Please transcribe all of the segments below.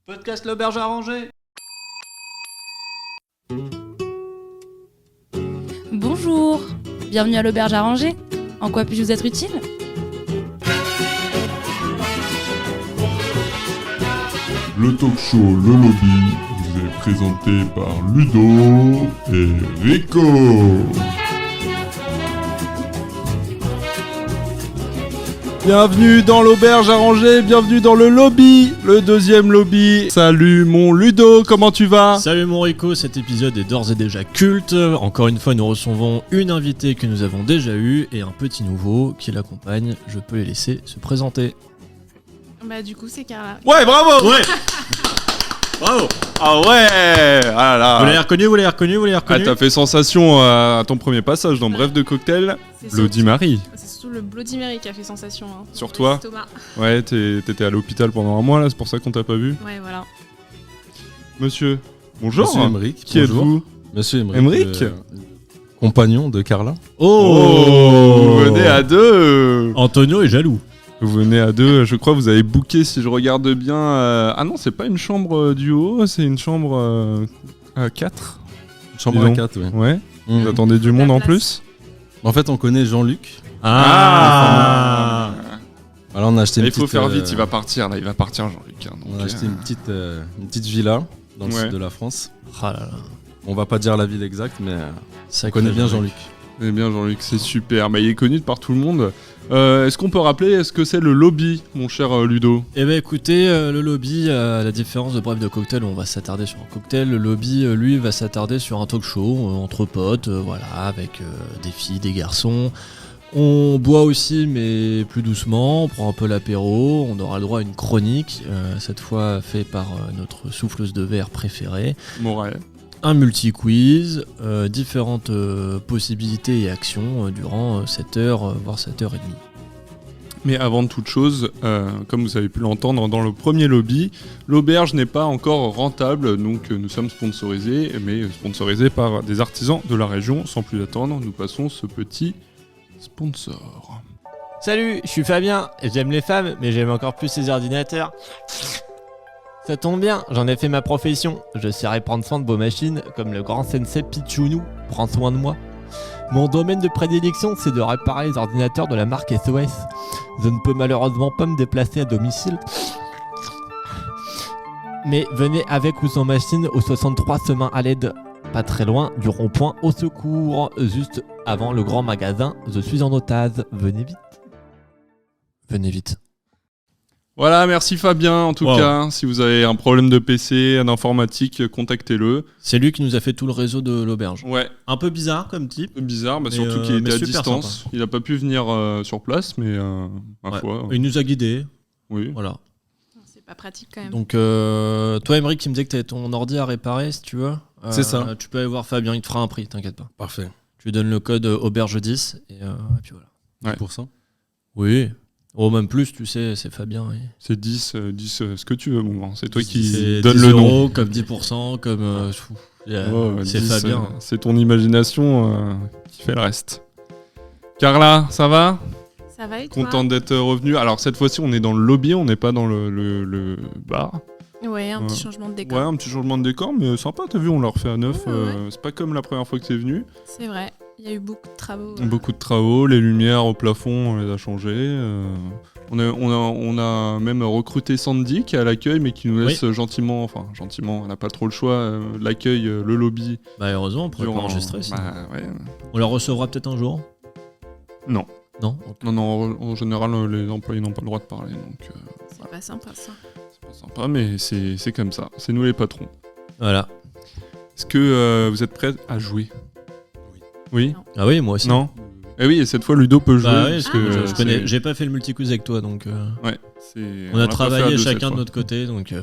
Podcast l'auberge arrangée. Bonjour, bienvenue à l'auberge arrangée. En quoi puis-je vous être utile ? Le talk show Le Lobby vous est présenté par Ludo et Rico. Bienvenue dans l'auberge arrangée, bienvenue dans le lobby, le deuxième lobby. Salut mon Ludo, comment tu vas ? Salut mon Rico, cet épisode est d'ores et déjà culte. Encore une fois, nous recevons une invitée que nous avons déjà eue et un petit nouveau qui l'accompagne. Je peux les laisser se présenter. Bah du coup c'est Carla. Ouais, bravo. Ouais. Bravo. Ah ouais. Ah là Vous l'avez reconnu Ah, t'as fait sensation à ton premier passage dans Bref de cocktail. C'est Bloody Mary. C'est surtout le Bloody Mary qui a fait sensation. Hein. Sur toi ? Thomas. Ouais, t'étais à l'hôpital pendant un mois là, c'est pour ça qu'on t'a pas vu. Ouais, voilà. Monsieur, bonjour. Monsieur Emeric, Qui bonjour. êtes-vous ? Monsieur Emeric, Emeric compagnon de Carla. Vous venez à deux. Antonio est jaloux. Vous venez à deux, je crois que vous avez booké, si je regarde bien... Ah non, c'est pas une chambre duo, c'est une chambre à 4. Chambre Dis à donc. 4, ouais. Ouais, Mmh. vous attendez du monde en plus ? En fait, on connaît Jean-Luc. Ah. Alors, on a acheté Il une faut petite, faire vite, il va partir Jean-Luc. Hein, On donc, a acheté une petite villa dans le Ouais. sud de la France. Ah là là. On va pas dire la ville exacte, mais Ça on connaît bien Jean-Luc. Eh bien Jean-Luc, c'est super, mais il est connu de par tout le monde. Est-ce qu'on peut rappeler, est-ce que c'est le lobby, mon cher Ludo ? Eh ben écoutez, le lobby, à la différence de Bref de cocktail, on va s'attarder sur un cocktail. Le lobby, lui, va s'attarder sur un talk show entre potes, voilà, avec des filles, des garçons. On boit aussi, mais plus doucement. On prend un peu l'apéro. On aura le droit à une chronique, cette fois fait par notre souffleuse de verre préférée. Morel. Un multi-quiz, différentes possibilités et actions durant 7 heures, voire 7h30. Mais avant de toute chose, comme vous avez pu l'entendre dans le premier lobby, l'auberge n'est pas encore rentable, donc nous sommes sponsorisés, mais sponsorisés par des artisans de la région. Sans plus attendre, nous passons ce petit sponsor. Salut, je suis Fabien, j'aime les femmes, mais j'aime encore plus les ordinateurs. Ça tombe bien, j'en ai fait ma profession. Je saurais prendre soin de vos machines, comme le grand sensei Pichunu prend soin de moi. Mon domaine de prédilection, c'est de réparer les ordinateurs de la marque SOS. Je ne peux malheureusement pas me déplacer à domicile. Mais venez avec ou sans machine au 63 Semin à l'aide. Pas très loin du rond-point au secours, juste avant le grand magasin. Je suis en otage, venez vite. Venez vite. Voilà, merci Fabien en tout Wow. cas. Si vous avez un problème de PC, d'informatique, contactez-le. C'est lui qui nous a fait tout le réseau de l'auberge. Ouais, Un peu bizarre comme type. peu bizarre, Mais, surtout qu'il mais était à super distance. sympa. Il a pas pu venir sur place, mais ma Ouais. foi, Il nous a guidés. oui. Voilà. C'est pas pratique quand même. Donc, toi, Emeric, qui me disait que tu avais ton ordi à réparer, si tu veux. C'est ça. Tu peux aller voir Fabien, il te fera un prix, t'inquiète pas. Parfait. Tu lui donnes le code auberge10 et puis voilà. Ouais. Pour ça. Oui. Oh, même plus, tu sais, c'est Fabien. Oui. C'est 10, ce que tu veux, mon grand. C'est toi qui C'est donne 10 le nom. euros, comme 10%, comme. C'est 10, Fabien. c'est ton imagination qui fait le reste. Carla, ça va ? Ça va et toi ? Contente d'être revenu. Alors cette fois-ci, on est dans le lobby, on n'est pas dans le bar. Ouais, un petit Ouais. changement de décor. Ouais, un petit changement de décor, mais sympa, t'as vu, on l'a refait à neuf. Ouais, ouais. C'est pas comme la première fois que t'es venu. C'est vrai, il y a eu beaucoup de travaux. Beaucoup de travaux, les lumières au plafond, on les a changées. On a même recruté Sandy qui est à l'accueil, mais qui nous laisse gentiment, elle n'a pas trop le choix, l'accueil, le lobby. Bah, heureusement, on pourrait pas durant- enregistrer. sinon. Bah, ouais. On la recevra peut-être un jour. Non. Non. Ok. Non, en général, les employés n'ont pas le droit de parler, donc C'est pas sympa ça. c'est pas sympa, mais c'est comme ça. C'est nous les patrons. Voilà. Est-ce que vous êtes prêts à jouer ? Oui. Ah oui, moi aussi. Non. Eh oui, et cette fois Ludo peut jouer. Bah oui, parce que je connais. J'ai pas fait le multi-quiz avec toi, donc. Ouais, On a l'a pas fait à travaillé deux cette chacun de fois. notre côté, donc.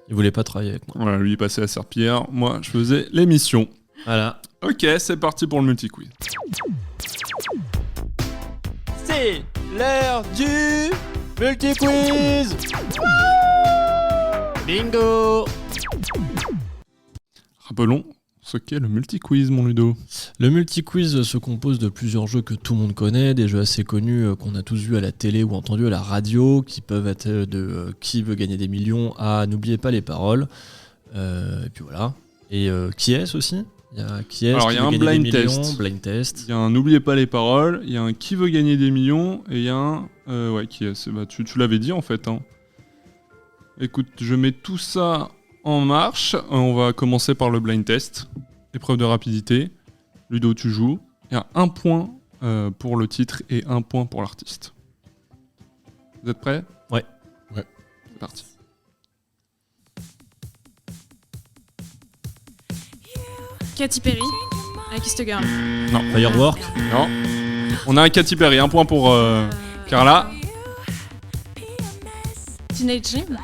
Il voulait pas travailler avec moi. Voilà, lui il passait à Serpillère, moi je faisais l'émission. Voilà. Ok, c'est parti pour le multi-quiz. C'est l'heure du multi-quiz. Bingo. Rappelons, ce qu'est le multi-quiz, mon Ludo. Le multi-quiz se compose de plusieurs jeux que tout le monde connaît, des jeux assez connus qu'on a tous vus à la télé ou entendus à la radio, qui peuvent être de Qui veut gagner des millions à N'oubliez pas les paroles. Et puis voilà. Et Qui est-ce aussi? Il y a Qui est-ce? Alors, qui il y a veut un gagner blind des millions, test. Blind test. Il y a un N'oubliez pas les paroles, il y a un Qui veut gagner des millions, et il y a un... ouais, qui est... Bah, tu l'avais dit, en fait. Hein. Écoute, je mets tout ça en marche. On va commencer par le blind test. Épreuve de rapidité. Ludo, tu joues. Il y a 1 point pour le titre et 1 point pour l'artiste. Vous êtes prêts? Ouais. Ouais. C'est parti. Katy Perry. I Kissed a Girl. Firework. Non. On a un Katy Perry, 1 point pour Carla. Teenage Dream.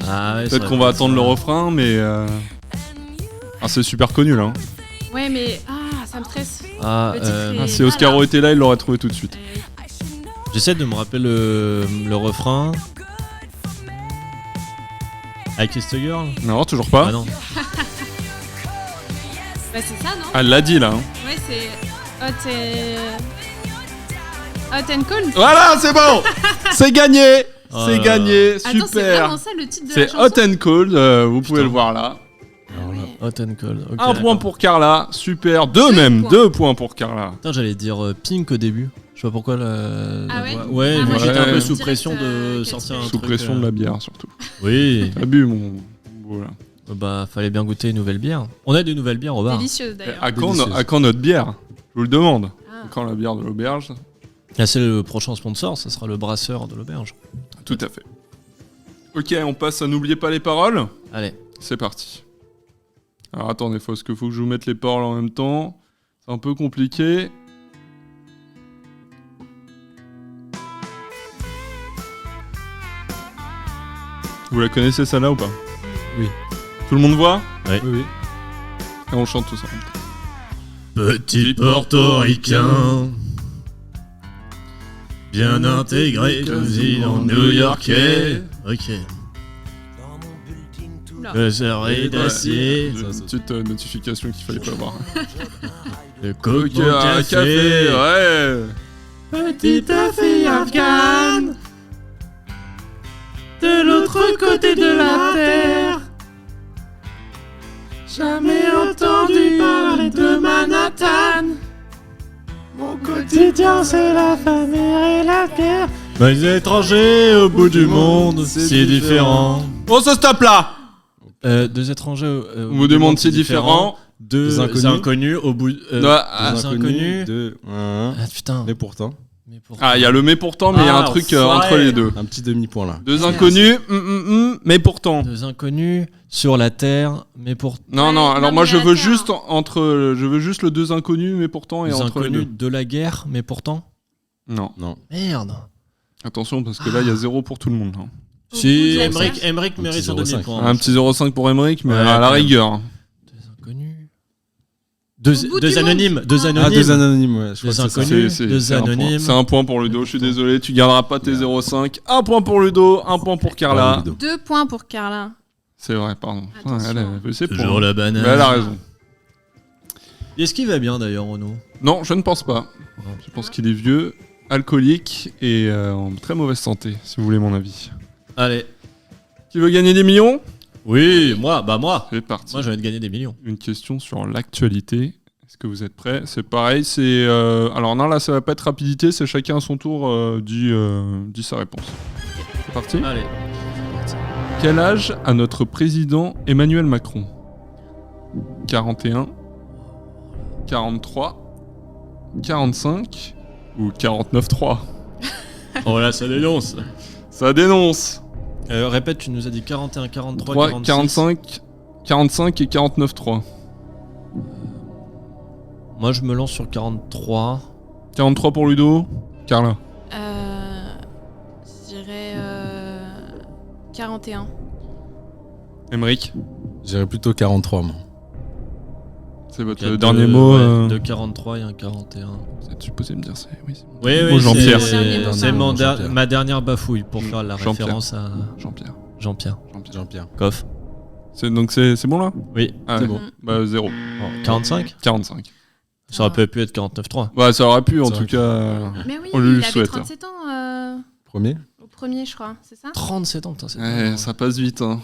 Ah ouais, Peut-être qu'on va attendre le refrain, mais... Ah, c'est super connu, là. Hein. Ouais, mais. Ah, ça me stresse. Ah, Le titre est- Ah, si Oscaro était là, il l'aurait trouvé tout de suite. j'essaie de me rappeler le refrain. I Kissed a Girl. Non, toujours pas. Ah non. Bah, c'est ça, non? Elle l'a dit, là. Hein. Ouais, c'est. Hot and Cold. Voilà, c'est bon. C'est gagné. Oh C'est là gagné, Attends, c'est super. vraiment ça le titre de la C'est chanson? Hot and Cold, vous pouvez Putain. le voir là. Alors là, Hot and Cold. Ok, 1 point d'accord. pour Carla, super. 2 même, points. 2 points pour Carla. Putain, j'allais dire Pink au début. Je sais pas pourquoi la Ah ouais voix. Ouais, Ah, mais moi, j'étais un j'étais peu direct, sous pression de Katy sortir un Perry. Sous truc. pression de la bière surtout. Oui. T'as bu mon... Voilà. Bah, fallait bien goûter une nouvelle bière. On a des nouvelles bières au bar. Délicieuse d'ailleurs. À quand notre bière? Je vous le demande. Ah. À quand la bière de l'auberge? Là, c'est le prochain sponsor, ça sera le brasseur de l'auberge. Tout à fait. Ok, on passe à N'oubliez pas les paroles. Allez. C'est parti. Alors attendez, faut que je vous mette les paroles en même temps. C'est un peu compliqué. Vous la connaissez celle-là ou pas? Oui. Tout le monde voit? oui, oui. Et on chante tous en même temps. Petit portoricain, bien intégré, président new-yorkais. Ok. Oula. Le serré d'acier, Une petite notification qu'il fallait pas voir. le Ok, coco un café, ouais. Petite fille afghane, de l'autre côté de la terre. Jamais entendu parler de Manhattan. Mon quotidien, c'est la famille et la bière. Les étrangers au bout du monde, c'est différent. On se stoppe là. Deux étrangers Au bout du monde, c'est différent. Deux inconnus. inconnus au bout. Ah, Deux inconnus. Ah, Putain. mais pourtant, Ah, il y a le mais pourtant, mais il y a un Ah, truc enfoiré. entre les deux. un petit demi-point là. Deux inconnus, mais pourtant. Deux inconnus sur la terre, mais pour. Non, Ouais, non, non, alors mais moi je la veux terre. juste je veux juste le deux inconnus, mais pourtant et Deux entre les inconnus deux. de la guerre, mais pourtant. Non, Non. Merde. attention parce que là il y a 0 pour tout le monde. Hein. Au Si, bout de la Emmerich terre. mérite son 0,5. demi-point. Un petit 0,5 pour Emmerich, mais Ouais, à la quand même. rigueur. Deux inconnus. Deux, Au bout deux du anonymes. monde. Deux Ah. anonymes. Ah, deux anonymes, ouais. Je crois Deux que c'est ça. inconnus. C'est deux un point. anonymes. C'est un point pour Ludo, je suis désolé, tu garderas pas tes 0,5. Un point pour Ludo, un point pour Carla. Ouais, Ludo. 2 points pour Carla. C'est vrai, pardon. Attention. Elle a ses Toujours points. la banane. Mais elle a raison. Est-ce qu'il va bien d'ailleurs, Renaud? Non, je ne pense pas. Je pense qu'il est vieux, alcoolique et en très mauvaise santé, si vous voulez mon avis. Allez. Qui veut gagner des millions? Oui, moi. C'est parti. Moi, je vais te gagner des millions. Une question sur l'actualité. Est-ce que vous êtes prêts? C'est pareil, c'est... Alors non, là, ça va pas être rapidité, c'est chacun à son tour dit sa réponse. C'est parti? Allez. Quel âge a notre président Emmanuel Macron? 41, 43, 45 ou 49,3? Oh là, ça dénonce. Ça dénonce. Répète, tu nous as dit 41, 43, 3, 46. 45 et 49,3. Moi, je me lance sur 43. 43 pour Ludo. Carla. Je dirais 41. Emmerich. J'irais plutôt 43, moi. C'est votre Il y a dernier deux- mot. ouais, de 43 et un 41. Vous êtes supposé me dire ça. Oui, c'est bon. Oui, Bon, Jean-Pierre. c'est C'est mon Jean-Pierre. ma dernière bafouille pour faire la Jean-Pierre. référence à Jean-Pierre. Jean-Pierre. Jean-Pierre. Coff. Donc c'est bon là? Oui, Ah, c'est ouais. bon. Bah 0. 45 45. Ça aurait pu être 49-3. Bah ça aurait pu en Ça tout aurait pu. cas. Mais oui, On lui il avait souhaite. 37 ans Premier. au premier, je crois, c'est ça? 37 ans, putain, c'est Ouais, ça passe vite. Hein.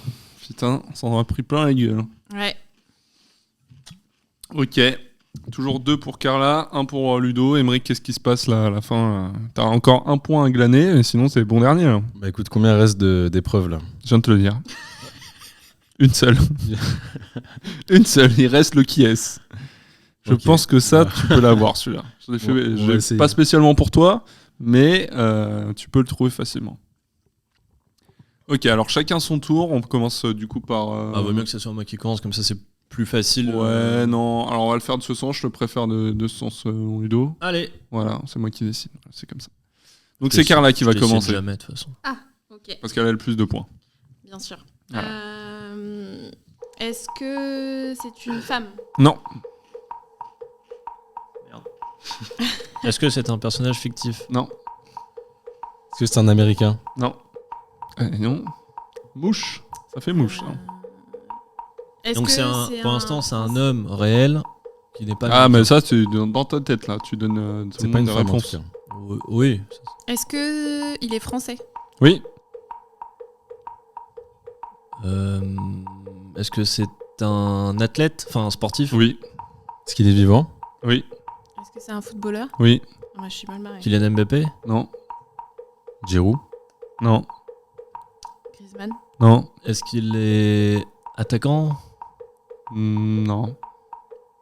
Putain, ça en a pris plein la gueule. Ouais. Ok. Toujours 2 pour Carla, 1 pour Ludo. Emeric, qu'est-ce qui se passe là à la fin? T'as encore 1 point à glaner, mais sinon c'est bon dernier. Là. Bah écoute, combien reste d'épreuves là? Je viens de te le dire. Une seule. Une seule. Il reste le qui est. Je Ok. pense que ça, Ouais. tu peux l'avoir celui-là. Je l'ai fait, On va essayer. pas spécialement pour toi, mais tu peux le trouver facilement. Ok, alors chacun son tour. On commence du coup par. Ah, vaut mieux que ce soit moi qui commence, comme ça c'est plus facile. Ouais, non. Alors on va le faire de ce sens. Je te préfère de ce sens, Ludo. Allez. Voilà, c'est moi qui décide. C'est comme ça. Donc Je c'est décide- Carla qui je va décide commencer. jamais, de toute façon. Ok, Parce qu'elle a le plus de points. bien sûr. Voilà. Est-ce que c'est une femme? Non. Est-ce que c'est un personnage fictif? Non. Est-ce que c'est un Américain? Non. Non. Mouche. Ça fait mouche. Hein. Est-ce Donc que pour l'instant, c'est un homme réel qui n'est pas. Ah, mais ça, c'est dans ta tête là. Tu donnes C'est pas une des femme en réponses. tout cas. Oui. Est-ce que il est français? Oui. Est-ce que c'est un athlète, enfin un sportif, Oui. Est-ce qu'il est vivant? Oui. Est-ce que c'est un footballeur? Oui. Moi, je suis mal barrée. Kylian Mbappé? Non. Giroud? Non. Griezmann? Non. Est-ce qu'il est attaquant? Non.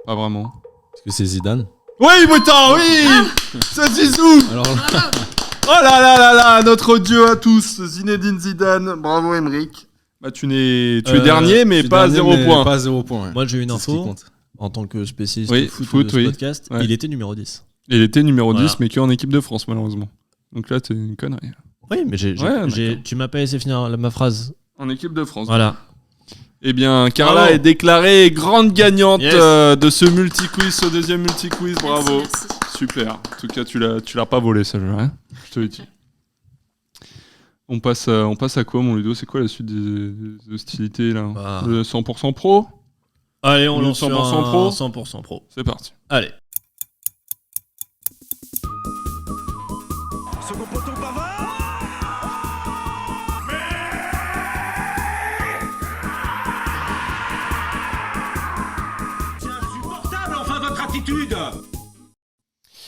Pas vraiment. Est-ce que c'est Zidane? Oui, putain, oui. C'est Zizou. Alors là, Oh là là là là, notre dieu à tous, Zinedine Zidane. Bravo, Emeric. Bah, tu es dernier, mais je suis pas à dernier, 0 mais point. Pas à 0 point. Ouais. Moi j'ai une C'est ce qui info compte. en tant que spécialiste Oui, de foot, foot, de ce oui. podcast. Ouais. Il était numéro 10. Il était numéro Voilà. 10, mais qu'en équipe de France, malheureusement. Donc là, c'est une connerie. Oui, mais Ouais, tu m'as pas laissé finir ma phrase. En équipe de France. Voilà. Eh bien, Carla Bravo. est déclarée grande gagnante Yes. de ce multi-quiz, ce deuxième multi-quiz. Bravo. Merci. Super. En tout cas, tu l'as pas volé, celle-là. Hein, je te le dis. On passe à quoi, mon Ludo? C'est quoi la suite des hostilités, là? Bah. Le 100% pro? Allez, on Le lance sur 100% un pro. 100% pro. C'est parti. Allez.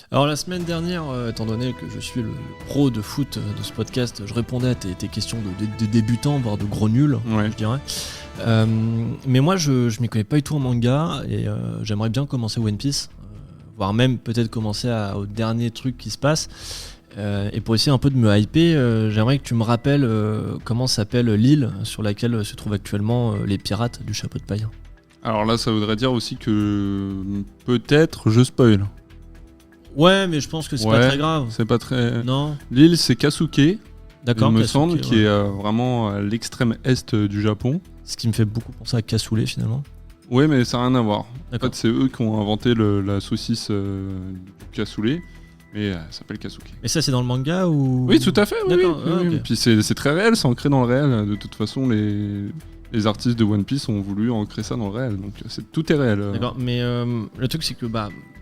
Alors la semaine dernière, étant donné que je suis le pro de foot de ce podcast, je répondais à tes questions de débutants, voire de gros nuls, Ouais. je dirais. Mais moi, je m'y connais pas du tout en manga et j'aimerais bien commencer One Piece, voire même peut-être commencer au dernier truc qui se passe. Et pour essayer un peu de me hyper, j'aimerais que tu me rappelles comment s'appelle l'île sur laquelle se trouvent actuellement les pirates du chapeau de paille. Alors là, ça voudrait dire aussi que peut-être je spoil. Ouais, mais je pense que c'est Ouais. pas très grave. C'est pas très. Non, L'île, c'est Kasuke, d'accord. il me Kasuke, semble, ouais. qui est vraiment à l'extrême est du Japon. Ce qui me fait beaucoup penser à cassoulet finalement. Ouais, mais ça n'a rien à voir. En D'accord. fait, c'est eux qui ont inventé la saucisse du cassoulet, mais elle s'appelle Kasuke. Mais ça, c'est dans le manga ou Oui, tout à fait, oui. D'accord, oui, ah, oui. ok. Puis c'est très réel, c'est ancré dans le réel. De toute façon, les artistes de One Piece ont voulu ancrer ça dans le réel, donc tout est réel. D'accord, mais le truc c'est que vu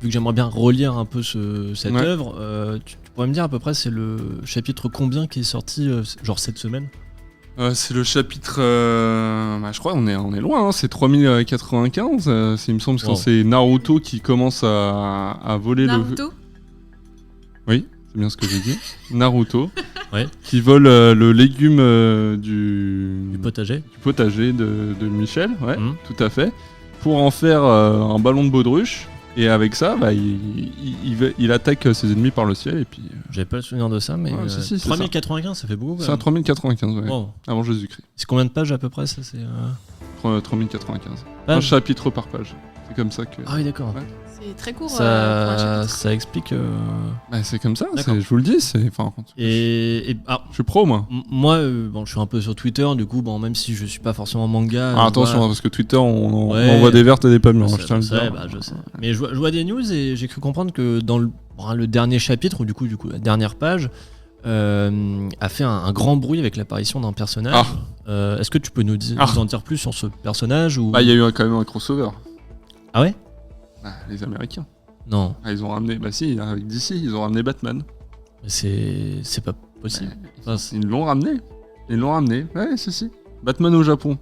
que j'aimerais bien relire un peu cette Ouais. œuvre, tu pourrais me dire à peu près c'est le chapitre combien qui est sorti genre cette semaine? C'est le chapitre. Je crois on est loin, hein, c'est 3095. Il me semble que Wow. c'est Naruto qui commence à voler le. Naruto? Oui, c'est bien ce que j'ai dit. Naruto. Ouais. Qui vole le légume du Potager. du potager de Michel, ouais, Mhm. tout à fait, pour en faire un ballon de baudruche. Et avec ça, il attaque ses ennemis par le ciel et puis. J'avais pas le souvenir de ça, mais Ouais, si, c'est 3095 ça fait beaucoup. C'est un 3095, ouais, Wow. avant Jésus-Christ. C'est combien de pages à peu près ça c'est 3095. Un pages chapitre par page. C'est comme ça que. Ah oui d'accord. Ouais. C'est très court pour un Ça, chapitre. ça explique. Bah, c'est comme ça, D'accord. je vous le dis. Enfin, Et je suis pro, moi. moi, je suis un peu sur Twitter, du coup, même si je suis pas forcément manga. Alors, attention, voilà. parce que Twitter, on Ouais. envoie des vertes et des pas mûres. Je Je tiens à le sais, dire. je sais. Mais je vois des news et j'ai cru comprendre que dans le dernier chapitre, ou du coup la dernière page, a fait un grand bruit avec l'apparition d'un personnage. Est-ce que tu peux nous en dire plus sur ce personnage ou... Bah, il y a eu quand même un crossover. Ah ouais? Bah, les Américains. Non, Ah, ils ont ramené. Bah, si, avec DC, ils ont ramené Batman. c'est pas possible. Enfin, Ils l'ont ramené. Ouais, si. Batman au Japon.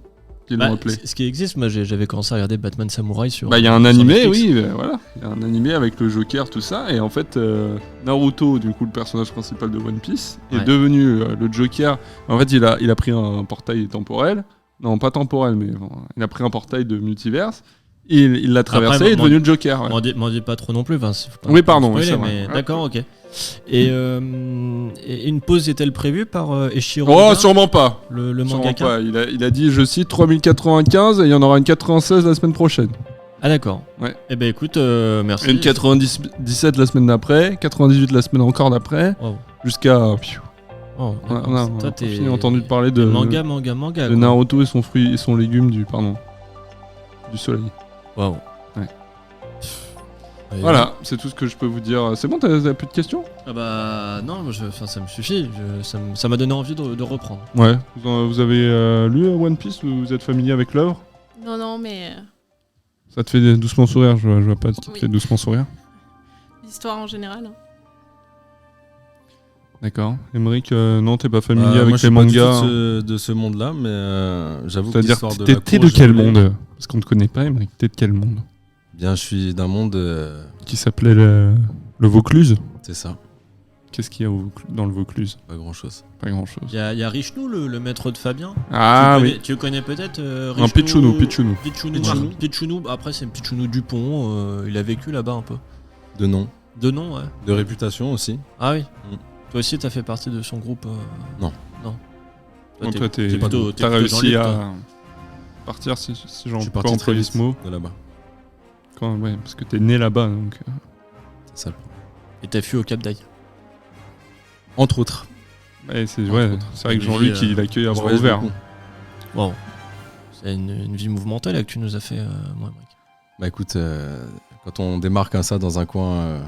Ils l'ont appelé. ce qui existe, moi j'avais commencé à regarder Batman Samurai sur. Bah, il y a un sur animé, Netflix. oui, voilà. Il y a un animé avec le Joker, tout ça. Et en fait, Naruto, du coup, le personnage principal de One Piece, est Ouais. devenu le Joker. En fait, il a pris un portail temporel. Non, pas temporel, mais bon, il a pris un portail de multiverse. Et il l'a traversé Après, et est devenu le Joker. Ouais. M'en dis pas trop non plus. Enfin, faut pas Oui, pardon, spoiler, oui, c'est vrai. mais Ouais. d'accord, ok. Et une pause est-elle prévue par Eiichiro Oh, Oda, sûrement pas. le Sûrement mangaka? pas. Il a dit, je cite, 3095 et il y en aura une 96 la semaine prochaine. Ah d'accord. Ouais. Eh ben écoute, merci. Une 97 la semaine d'après, 98 la semaine encore d'après, Wow. jusqu'à... Oh, On d'accord. a Toi, fini entendu parler de manga. de quoi. Naruto et son fruit et son légume du soleil. Waouh. Ouais. Et Voilà, c'est tout ce que je peux vous dire. C'est bon, t'as plus de questions? Ah bah non, ça me suffit. Ça m'a donné envie de reprendre. Ouais. Vous avez lu One Piece? Vous êtes familier avec l'œuvre? Non, mais Ça te fait doucement sourire, je vois pas ce qui te Oui. fait doucement sourire. l'histoire en général. D'accord. Émeric, non, t'es pas familier Moi, avec je les suis pas du mangas. tout de ce monde-là, mais j'avoue que C'est-à-dire, l'histoire de t'es la de cour, je quel l'ai- monde? Parce qu'on ne te connaît pas, Émeric. T'es de quel monde? Bien, je suis d'un monde. Qui s'appelait le Vaucluse. C'est ça, Qu'est-ce qu'il y a dans le Vaucluse? pas grand-chose. Pas grand-chose. Il y a Richnou, le maître de Fabien. Ah oui. Tu connais peut-être Un Pichounou. Pichounou. Pichounou. Pichounou, après c'est Pichounou Dupont. Il a vécu là-bas un peu. De nom, De nom, ouais. de réputation aussi. Ah oui. Mm. Toi aussi, t'as fait partie de son groupe. Non. Non. Non, toi, t'es plutôt t'as plutôt réussi Jean-Luc, à toi. partir, si j'en Je suis peux parti très employer vite ce mot. de là-bas. Ouais, parce que t'es né là-bas, donc... C'est ça le problème. Et t'as fui au Cap d'Aille. Entre autres. Ouais, c'est Entre ouais, autres. c'est vrai que Une Jean-Luc, vie, il accueille à Je bras voyage ouverts. beaucoup. Wow. C'est une vie mouvementée là que tu nous as fait, moi, Mike. Bah écoute, quand on démarre comme ça dans un coin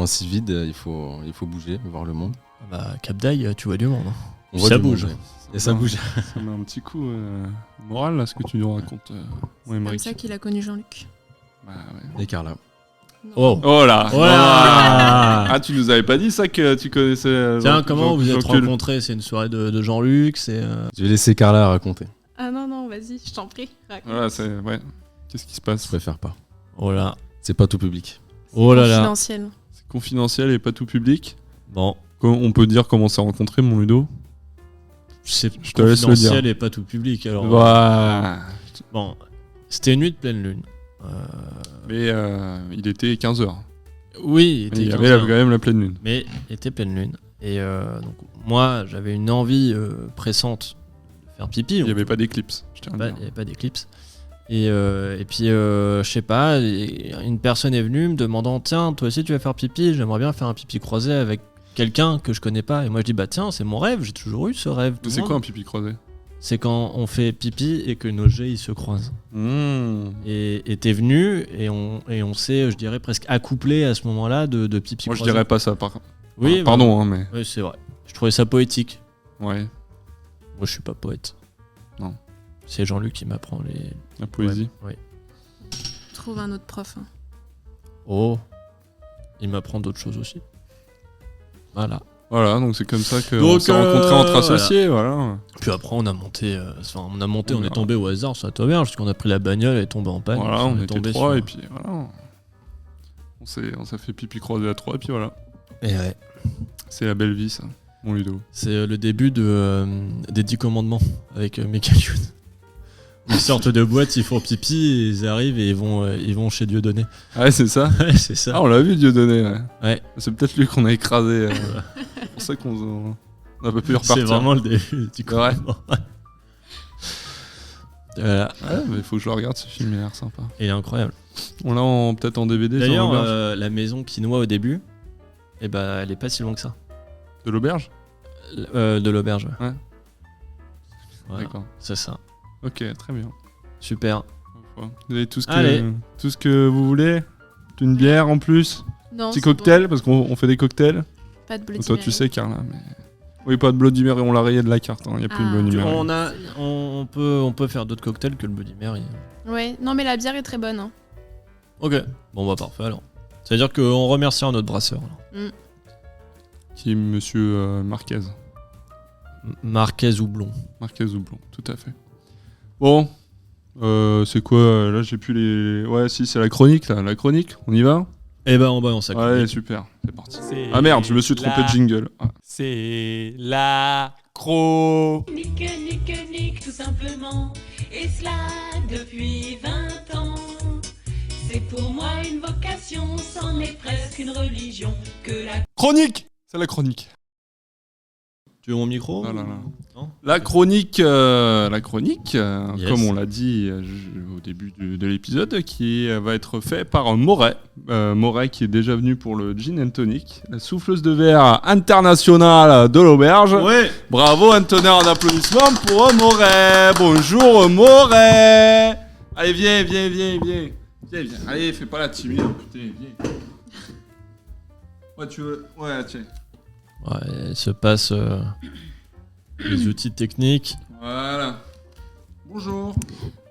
si vide, il faut bouger, voir le monde. Ah bah, Cap d'Aille, tu vois du monde. Hein. On voit Ça du monde, bouge. ouais. Et ça bouge. Ça met un petit coup moral, là, ce que tu nous racontes, mon C'est comme Émeric. ça qu'il a connu Jean-Luc. Bah, ouais. Et Carla. Non. Oh. Oh là Voilà. Ah, tu nous avais pas dit ça que tu connaissais... Tiens, comment vous êtes Jean-Cul. rencontrés? C'est une soirée de Jean-Luc, c'est... Je vais laisser Carla raconter. Ah non, vas-y, je t'en prie. raconte. Voilà, c'est... Ouais. Qu'est-ce qui se Je passe? préfère pas. Oh là. C'est pas tout public. Oh là là. Confidentiel. C'est confidentiel et pas tout public. Bon, On peut dire comment s'est rencontré, mon Ludo? c'est Je te laisse le dire. confidentiel et pas tout public. Alors, Voilà. bon, c'était une nuit de pleine lune. Mais il était 15h. Oui, Il y 15 avait heures. quand même la pleine lune. Mais il était pleine lune. Et donc, moi, j'avais une envie pressante de faire pipi. Il n'y avait pas d'éclipse, je tiens à le Il dire. n'y avait pas d'éclipse. Et puis, je sais pas, une personne est venue me demandant: tiens, toi aussi tu vas faire pipi, j'aimerais bien faire un pipi croisé avec quelqu'un que je connais pas. Et moi je dis: bah tiens, c'est mon rêve, j'ai toujours eu ce rêve. Tout Mais le c'est monde. quoi un pipi croisé? C'est quand on fait pipi et que nos jets ils se croisent. Et t'es venu et on s'est, je dirais, presque accouplé à ce moment-là de pipi Moi je croisé. dirais pas ça, Oui, Ah, pardon, hein, mais... Oui, c'est vrai. Je trouvais ça poétique. Ouais, Moi je suis pas poète. Non. C'est Jean-Luc qui m'apprend les. la poésie. Ouais. Trouve un autre prof. hein. Oh. Il m'apprend d'autres choses aussi. Voilà. Voilà, donc c'est comme ça qu'on Donc, s'est rencontrés entre associés, voilà. Puis après, on a monté, On on est a- tombé au hasard sur la tourbière, parce qu'on a pris la bagnole, elle est tombée en panne. Voilà, puis on est était tombé trois, sur- et puis voilà. On s'est fait pipi croisé à trois, et puis voilà. Et ouais. C'est la belle vie, ça, mon Ludo. C'est le début des 10 commandements avec Michael Youn. Ils sortent de boîte, ils font pipi, ils arrivent et ils vont chez Dieudonné. Ah ouais, c'est ça? Ouais, c'est ça. Ah, on l'a vu, Dieudonné, ouais. Ouais. C'est peut-être lui qu'on a écrasé. C'est pour ça qu'on n'a pas pu repartir. C'est vraiment le début du Ouais. commandement. Voilà. Ouais, mais faut que je le regarde, ce film, il a l'air sympa. Il est incroyable. On l'a peut-être en DVD sur D'ailleurs, l'auberge. la maison qui noie au début, eh ben, elle est pas si longue que ça. De l'auberge? De l'auberge, ouais. Ouais. Voilà, D'accord. c'est ça. Ok, très bien. Super. Vous avez tout Allez. tout ce que vous voulez? Une bière en plus? Non, Petit c'est bon. cocktail, parce qu'on fait des cocktails. Pas de Bloody Toi, tu Mary. sais, Carla, mais Oui, pas de Bloody Mary, on l'a rayé de la carte. Il n'y a plus de Ah. Bloody Mary. On peut faire d'autres cocktails que le Bloody Mary. Ouais, non mais la bière est très bonne. Hein. Ok, bon bah parfait alors. C'est-à-dire qu'on remerciera notre brasseur. Alors. Qui est monsieur Marquez. Marquez Houblon. Marquez Houblon, tout à fait. Bon, c'est quoi là j'ai plus les... Ouais, si, c'est la chronique là, la chronique, on y va? Eh ben on balance ça. Ouais, super, c'est parti. Ah merde, je me suis trompé de jingle. Ah. C'est la cro. Nique, tout simplement. Et cela depuis 20 ans. C'est pour moi une vocation, c'en est presque une religion. Que la Chronique. C'est la chronique. Tu veux mon micro? Ah là là. Non. La chronique, Yes. comme on l'a dit au début de l'épisode, qui va être fait par Moret. Moret qui est déjà venu pour le Gin and Tonic, la souffleuse de verre internationale de l'auberge. Ouais. Bravo, un tonnerre d'applaudissements pour Moret. Bonjour Moret. Allez, viens. Viens. Allez, fais pas la timide, putain, viens. Ouais, tu veux... Ouais, tiens. Ouais, il se passe les outils techniques. Voilà. Bonjour.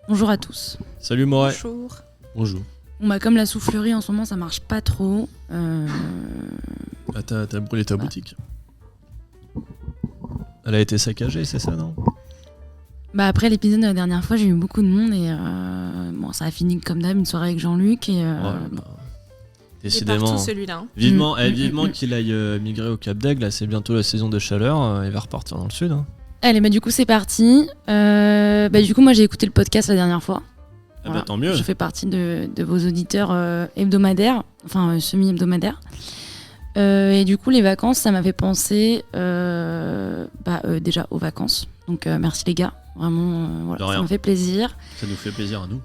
Bonjour à tous. Salut Moret. Bonjour. Bonjour. Bon, bah, comme la soufflerie en ce moment ça marche pas trop. Ah, t'as brûlé ta boutique. Elle a été saccagée, c'est ça, non? Bah, après l'épisode de la dernière fois, j'ai eu beaucoup de monde et bon, ça a fini comme d'hab, une soirée avec Jean-Luc et bon. Il est Décidément. partout celui-là. Hein. Vivement qu'il aille migrer au Cap d'Aigle. Là, c'est bientôt la saison de chaleur. Il va repartir dans le sud. Hein. Allez, bah du coup c'est parti. Bah du coup moi j'ai écouté le podcast la dernière fois. Ah bah tant mieux. Je fais partie de vos auditeurs hebdomadaires, enfin semi-hebdomadaires. Et du coup les vacances, ça m'a fait penser déjà aux vacances. Donc merci les gars, vraiment voilà, ça m'a fait plaisir. Ça nous fait plaisir à nous.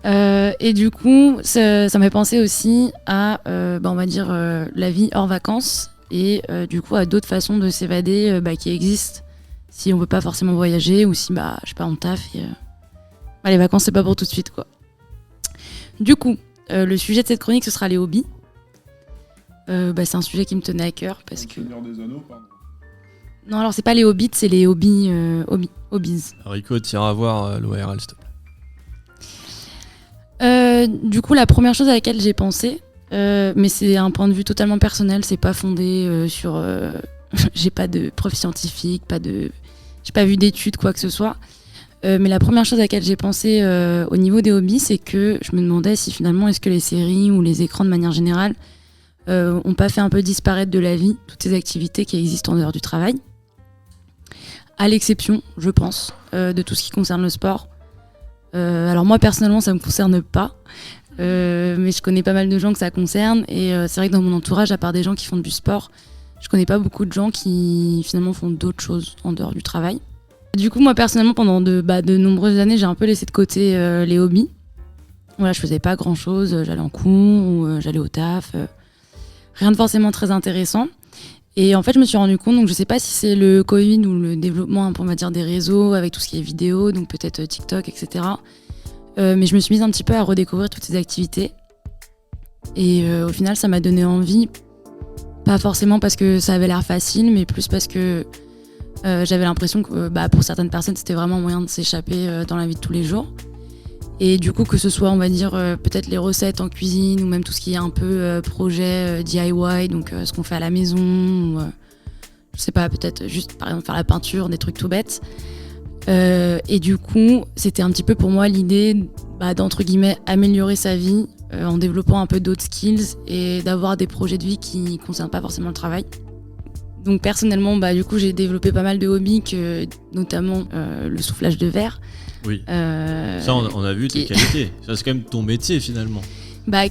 Et du coup ça m'a fait penser aussi à on va dire la vie hors vacances et du coup à d'autres façons de s'évader qui existent si on veut pas forcément voyager ou si je sais pas on taffe et les vacances c'est pas pour tout de suite quoi. Du coup le sujet de cette chronique ce sera les hobbies. C'est un sujet qui me tenait à cœur parce que Seigneur des Anneaux, pardon. non alors c'est pas les hobbits c'est les hobbies hobbies. Rico, t'iras voir l'ORL s'il te plaît. Du coup la première chose à laquelle j'ai pensé mais c'est un point de vue totalement personnel, c'est pas fondé sur j'ai pas de preuves scientifiques, j'ai pas vu d'études quoi que ce soit. Mais la première chose à laquelle j'ai pensé au niveau des hobbies, c'est que je me demandais si finalement est-ce que les séries ou les écrans de manière générale ont pas fait un peu disparaître de la vie toutes ces activités qui existent en dehors du travail. À l'exception, je pense, de tout ce qui concerne le sport. Alors moi personnellement ça me concerne pas, mais je connais pas mal de gens que ça concerne et c'est vrai que dans mon entourage, à part des gens qui font du sport, je connais pas beaucoup de gens qui finalement font d'autres choses en dehors du travail. Du coup moi personnellement pendant de nombreuses années j'ai un peu laissé de côté les hobbies. Voilà, je faisais pas grand chose, j'allais en cours ou j'allais au taf, rien de forcément très intéressant. Et en fait, je me suis rendu compte, donc je sais pas si c'est le Covid ou le développement, on va dire, des réseaux avec tout ce qui est vidéo, donc peut-être TikTok, etc. Mais je me suis mise un petit peu à redécouvrir toutes ces activités. Et au final, ça m'a donné envie, pas forcément parce que ça avait l'air facile, mais plus parce que j'avais l'impression que pour certaines personnes, c'était vraiment un moyen de s'échapper dans la vie de tous les jours. Et du coup, que ce soit, on va dire, peut-être les recettes en cuisine ou même tout ce qui est un peu projet DIY, donc ce qu'on fait à la maison, ou je sais pas, peut-être juste par exemple faire la peinture, des trucs tout bêtes. Et du coup, c'était un petit peu pour moi l'idée d'entre guillemets améliorer sa vie en développant un peu d'autres skills et d'avoir des projets de vie qui ne concernent pas forcément le travail. Donc personnellement, du coup, j'ai développé pas mal de hobbies, notamment le soufflage de verre. Oui. Ça, on a vu tes qualités. Ça, c'est quand même ton métier finalement.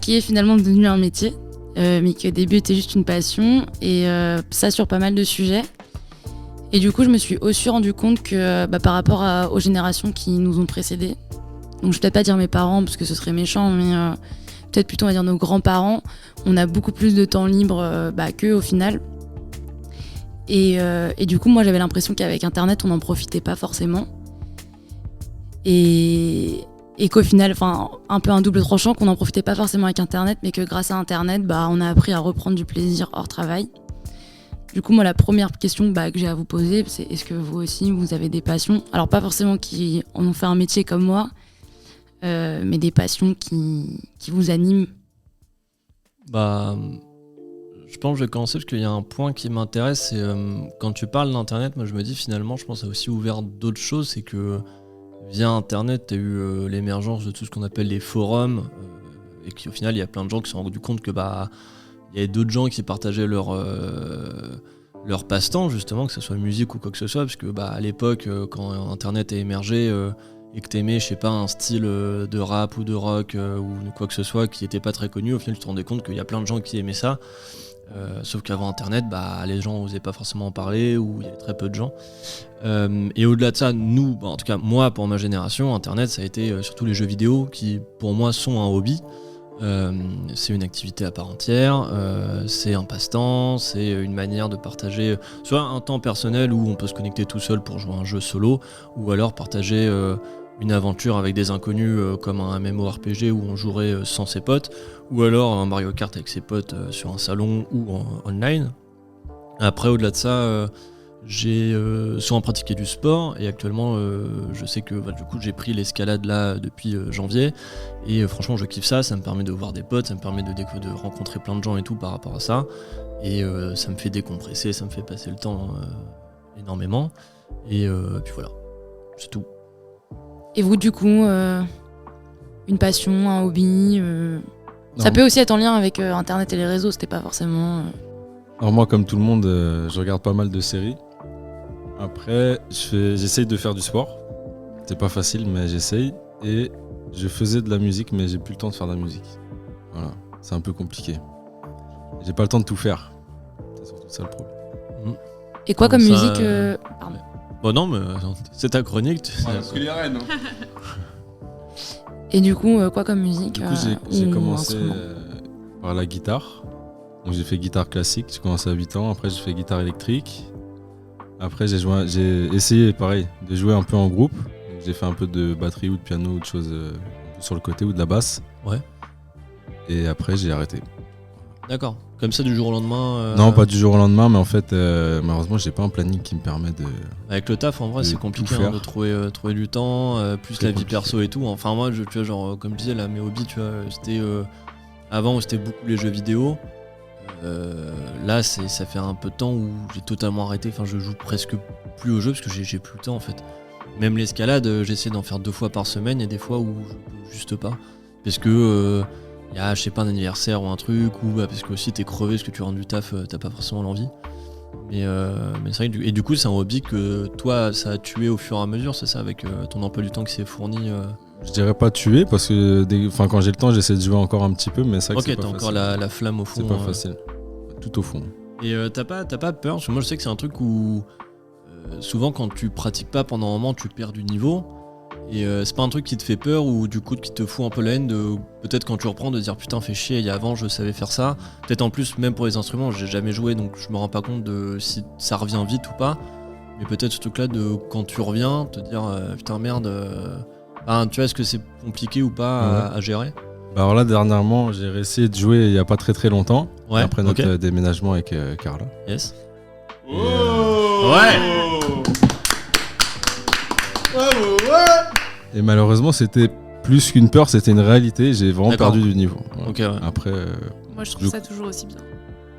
Qui est finalement devenu un métier, mais qui au début était juste une passion, et ça sur pas mal de sujets. Et du coup, je me suis aussi rendu compte que par rapport aux générations qui nous ont précédés, donc je vais peut-être pas dire mes parents parce que ce serait méchant, mais peut-être plutôt on va dire nos grands-parents, on a beaucoup plus de temps libre qu'eux au final. Et du coup, moi j'avais l'impression qu'avec Internet, on n'en profitait pas forcément. Et qu'au final, un peu un double tranchant, qu'on n'en profitait pas forcément avec Internet, mais que grâce à Internet, on a appris à reprendre du plaisir hors travail. Du coup, moi, la première question que j'ai à vous poser, c'est est-ce que vous aussi, vous avez des passions ? Alors, pas forcément qui en ont fait un métier comme moi, mais des passions qui vous animent. Bah, je pense que je vais commencer parce qu'il y a un point qui m'intéresse, c'est quand tu parles d'Internet, moi je me dis finalement, je pense que ça a aussi ouvert d'autres choses, c'est que via Internet, tu as eu l'émergence de tout ce qu'on appelle les forums, et qu'au final, il y a plein de gens qui se sont rendus compte que il y avait d'autres gens qui partageaient leur passe-temps, justement, que ce soit musique ou quoi que ce soit, parce que à l'époque, quand Internet a émergé et que t'aimais, je sais pas, un style de rap ou de rock ou quoi que ce soit qui était pas très connu, au final, tu te rendais compte qu'il y a plein de gens qui aimaient ça. Sauf qu'avant Internet, les gens n'osaient pas forcément en parler ou il y avait très peu de gens. Et au-delà de ça, nous, en tout cas moi, pour ma génération, Internet, ça a été surtout les jeux vidéo qui, pour moi, sont un hobby. C'est une activité à part entière, c'est un passe-temps, c'est une manière de partager soit un temps personnel où on peut se connecter tout seul pour jouer à un jeu solo, ou alors partager une aventure avec des inconnus comme un MMORPG où on jouerait sans ses potes, ou alors un Mario Kart avec ses potes sur un salon ou online. Après, au-delà de ça, j'ai souvent pratiqué du sport et actuellement je sais que du coup j'ai pris l'escalade là depuis janvier et franchement je kiffe ça me permet de voir des potes, ça me permet de rencontrer plein de gens et tout par rapport à ça et ça me fait décompresser, ça me fait passer le temps énormément et puis voilà, c'est tout. Et vous du coup, une passion, un hobby ça peut aussi être en lien avec Internet et les réseaux, c'était pas forcément... Alors moi, comme tout le monde, je regarde pas mal de séries. Après, j'essaye de faire du sport. C'est pas facile, mais j'essaye. Et je faisais de la musique, mais j'ai plus le temps de faire de la musique. Voilà, c'est un peu compliqué. J'ai pas le temps de tout faire. C'est surtout ça le problème. Et quoi comme ça, musique pardon. Bon non, mais c'est ta chronique. Parce qu'il est reine. Et du coup, quoi comme musique Du coup, j'ai ou commencé instrument par la guitare. Donc j'ai fait guitare classique, j'ai commencé à 8 ans. Après, j'ai fait guitare électrique. Après, j'ai essayé, pareil, de jouer un peu en groupe. Donc, j'ai fait un peu de batterie ou de piano ou de choses sur le côté ou de la basse. Ouais. Et après, j'ai arrêté. D'accord. Comme ça du jour au lendemain Non, pas du jour au lendemain, mais en fait, malheureusement, j'ai pas un planning qui me permet de... Avec le taf, en vrai, de c'est tout compliqué faire. de trouver du temps, plus Très la vie compliqué. perso et tout. Enfin, moi, tu vois, genre, comme je disais, là, mes hobbies, tu vois, c'était... avant, c'était beaucoup les jeux vidéo. Là, ça fait un peu de temps où j'ai totalement arrêté. Enfin, je joue presque plus aux jeux parce que j'ai plus le temps, en fait. Même l'escalade, j'essaie d'en faire 2 fois par semaine. Il y a des fois où je peux juste pas. Parce que... y a, je sais pas, un anniversaire ou un truc, ou parce que aussi t'es crevé parce que tu rentres du taf, t'as pas forcément l'envie. Mais c'est vrai que du coup, c'est un hobby que toi, ça a tué au fur et à mesure, c'est ça, avec ton emploi du temps qui s'est fourni. Je dirais pas tuer, parce que quand j'ai le temps, j'essaie de jouer encore un petit peu, mais c'est vrai que Ok, c'est pas t'as facile. encore la flamme au fond. C'est pas facile. Tout au fond. Et t'as pas peur, parce que moi je sais que c'est un truc où souvent quand tu pratiques pas pendant un moment, tu perds du niveau. Et c'est pas un truc qui te fait peur ou du coup qui te fout un peu la haine de peut-être quand tu reprends de dire putain fait chier, il y a avant je savais faire ça. Peut-être en plus même pour les instruments, j'ai jamais joué donc je me rends pas compte de si ça revient vite ou pas. Mais peut-être ce truc là de quand tu reviens, te dire putain merde, tu vois est-ce que c'est compliqué ou pas à gérer? Alors là dernièrement j'ai essayé de jouer il y a pas très très longtemps, Ouais, après notre ok. déménagement avec Carla. Yes. Et malheureusement c'était plus qu'une peur, c'était une réalité, j'ai vraiment D'accord. perdu du niveau. Voilà. Ok, ouais. Après Moi, je trouve ça toujours aussi bien.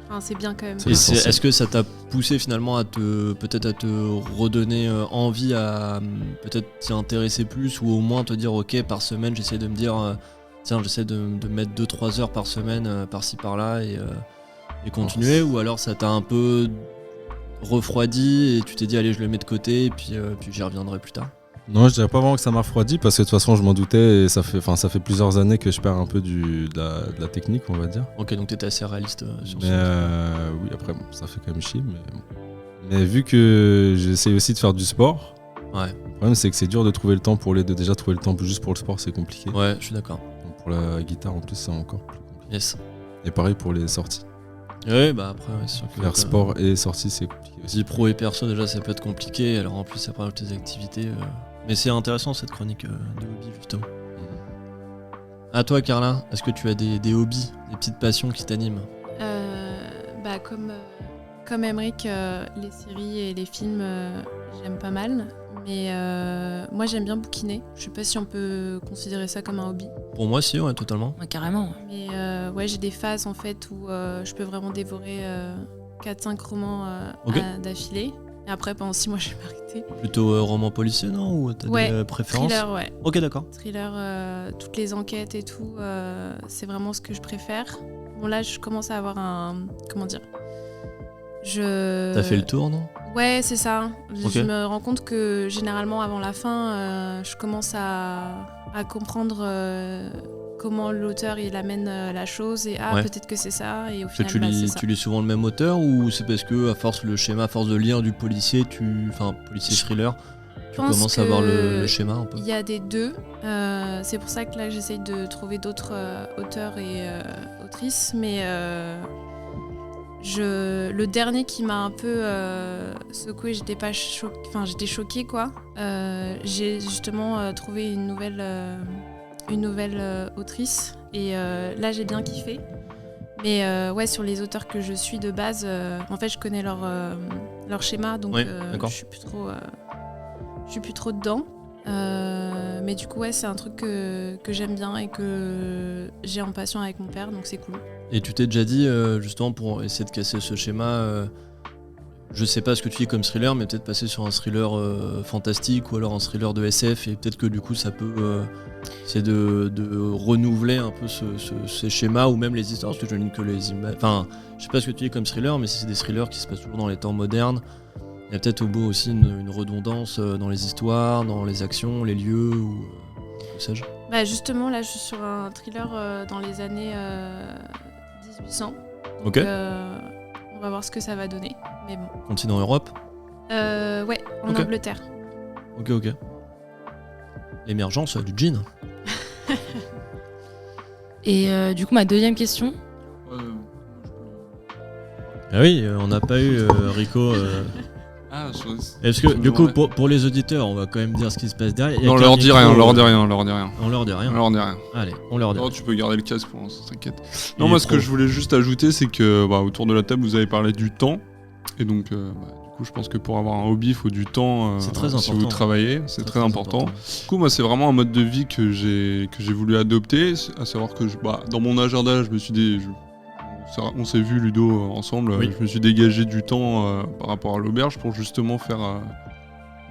Enfin, c'est bien quand même. C'est Et essentiel. est-ce que ça t'a poussé finalement à te redonner envie à peut-être t'y intéresser plus ou au moins te dire ok par semaine j'essaie de me dire tiens j'essaie de mettre 2-3 heures par semaine par-ci par-là et continuer ou alors ça t'a un peu refroidi et tu t'es dit allez je le mets de côté et puis j'y reviendrai plus tard? Non, je dirais pas vraiment que ça m'a refroidi parce que de toute façon je m'en doutais et ça fait plusieurs années que je perds un peu de la technique, on va dire. Ok, donc t'étais assez réaliste sur Mais ça. oui, après bon, ça fait quand même chier. Mais vu que j'essaie aussi de faire du sport, Ouais. le problème c'est que c'est dur de trouver le temps pour les deux. Déjà trouver le temps juste pour le sport c'est compliqué. Ouais, je suis d'accord. Donc, pour la guitare en plus c'est encore plus compliqué. Yes. Et pareil pour les sorties. Ouais, bah après, ouais, c'est sûr que Faire sport et sorties c'est compliqué aussi. vie pro et perso, déjà, ça peut être compliqué. Alors en plus, après, tes activités. Mais c'est intéressant cette chronique de hobby, justement. À toi, Carla, est-ce que tu as des hobbies, des petites passions qui t'animent? Comme comme Emmerich, les séries et les films, j'aime pas mal. Mais moi, j'aime bien bouquiner. Je sais pas si on peut considérer ça comme un hobby. Pour moi, si, ouais, totalement. Ouais, carrément. Mais ouais, j'ai des phases en fait où je peux vraiment dévorer 4-5 romans Ok. d'affilée. Et après, pendant 6 mois, je vais m'arrêter. Plutôt roman policier, non? Ou t'as des préférences? Thriller, ouais. Ok, d'accord. Thriller, toutes les enquêtes et tout, c'est vraiment ce que je préfère. Bon, là, je commence à avoir un... Comment dire T'as fait le tour, non? Ouais, c'est ça. Ok. Je me rends compte que généralement, avant la fin, je commence à comprendre comment l'auteur il amène la chose et Ouais. peut-être que c'est ça et au Parce que final c'est ça. tu lis souvent le même auteur ou c'est parce que à force de lire du policier, policier thriller, tu pense commences à voir que le schéma un peu? Il y a des deux. C'est pour ça que là j'essaye de trouver d'autres auteurs et autrices, mais le dernier qui m'a un peu secouée, j'étais choquée quoi. J'ai justement trouvé une nouvelle autrice et là j'ai bien kiffé. Mais ouais, sur les auteurs que je suis de base, en fait je connais leur schéma, donc Ouais, d'accord. je suis plus trop dedans. Mais du coup ouais, c'est un truc que j'aime bien et que j'ai en passion avec mon père, donc c'est cool. Et tu t'es déjà dit, justement pour essayer de casser ce schéma, je sais pas ce que tu fais comme thriller, mais peut-être passer sur un thriller fantastique ou alors un thriller de SF, et peut-être que du coup ça peut essayer de renouveler un peu ces schémas ou même les histoires, parce que je ne lis que les images. Enfin, je sais pas ce que tu dis comme thriller, mais si c'est des thrillers qui se passent toujours dans les temps modernes, il y a peut-être au bout aussi une redondance dans les histoires, dans les actions, les lieux ou que sais-je. Bah justement là je suis sur un thriller dans les années 1800. Donc, Ok. on va voir ce que ça va donner. Mais bon. Continent Europe. Ouais, en Ok. Angleterre. Ok. L'émergence du gin. Et du coup, ma deuxième question. Ah oui, on n'a pas eu Rico. Ah, Est-ce que du coup pour les auditeurs, on va quand même dire ce qui se passe derrière. Il y a Non, qu'un leur dis micro, rien, leur dis rien, leur dis rien. On leur dit rien. Leur dis rien. Allez, on leur dit. Non, tu peux garder le casque pour l'instant, t'inquiète. Il Non, est moi, ce pro. que je voulais juste ajouter, c'est que autour de la table, vous avez parlé du temps. Et donc, du coup, je pense que pour avoir un hobby, il faut du temps. C'est très Si important. vous travaillez, c'est très important. Du coup, moi, c'est vraiment un mode de vie que j'ai voulu adopter. À savoir que dans mon agenda, je me suis dit. On s'est vu, Ludo, ensemble. Oui. Je me suis dégagé du temps par rapport à l'auberge pour justement faire.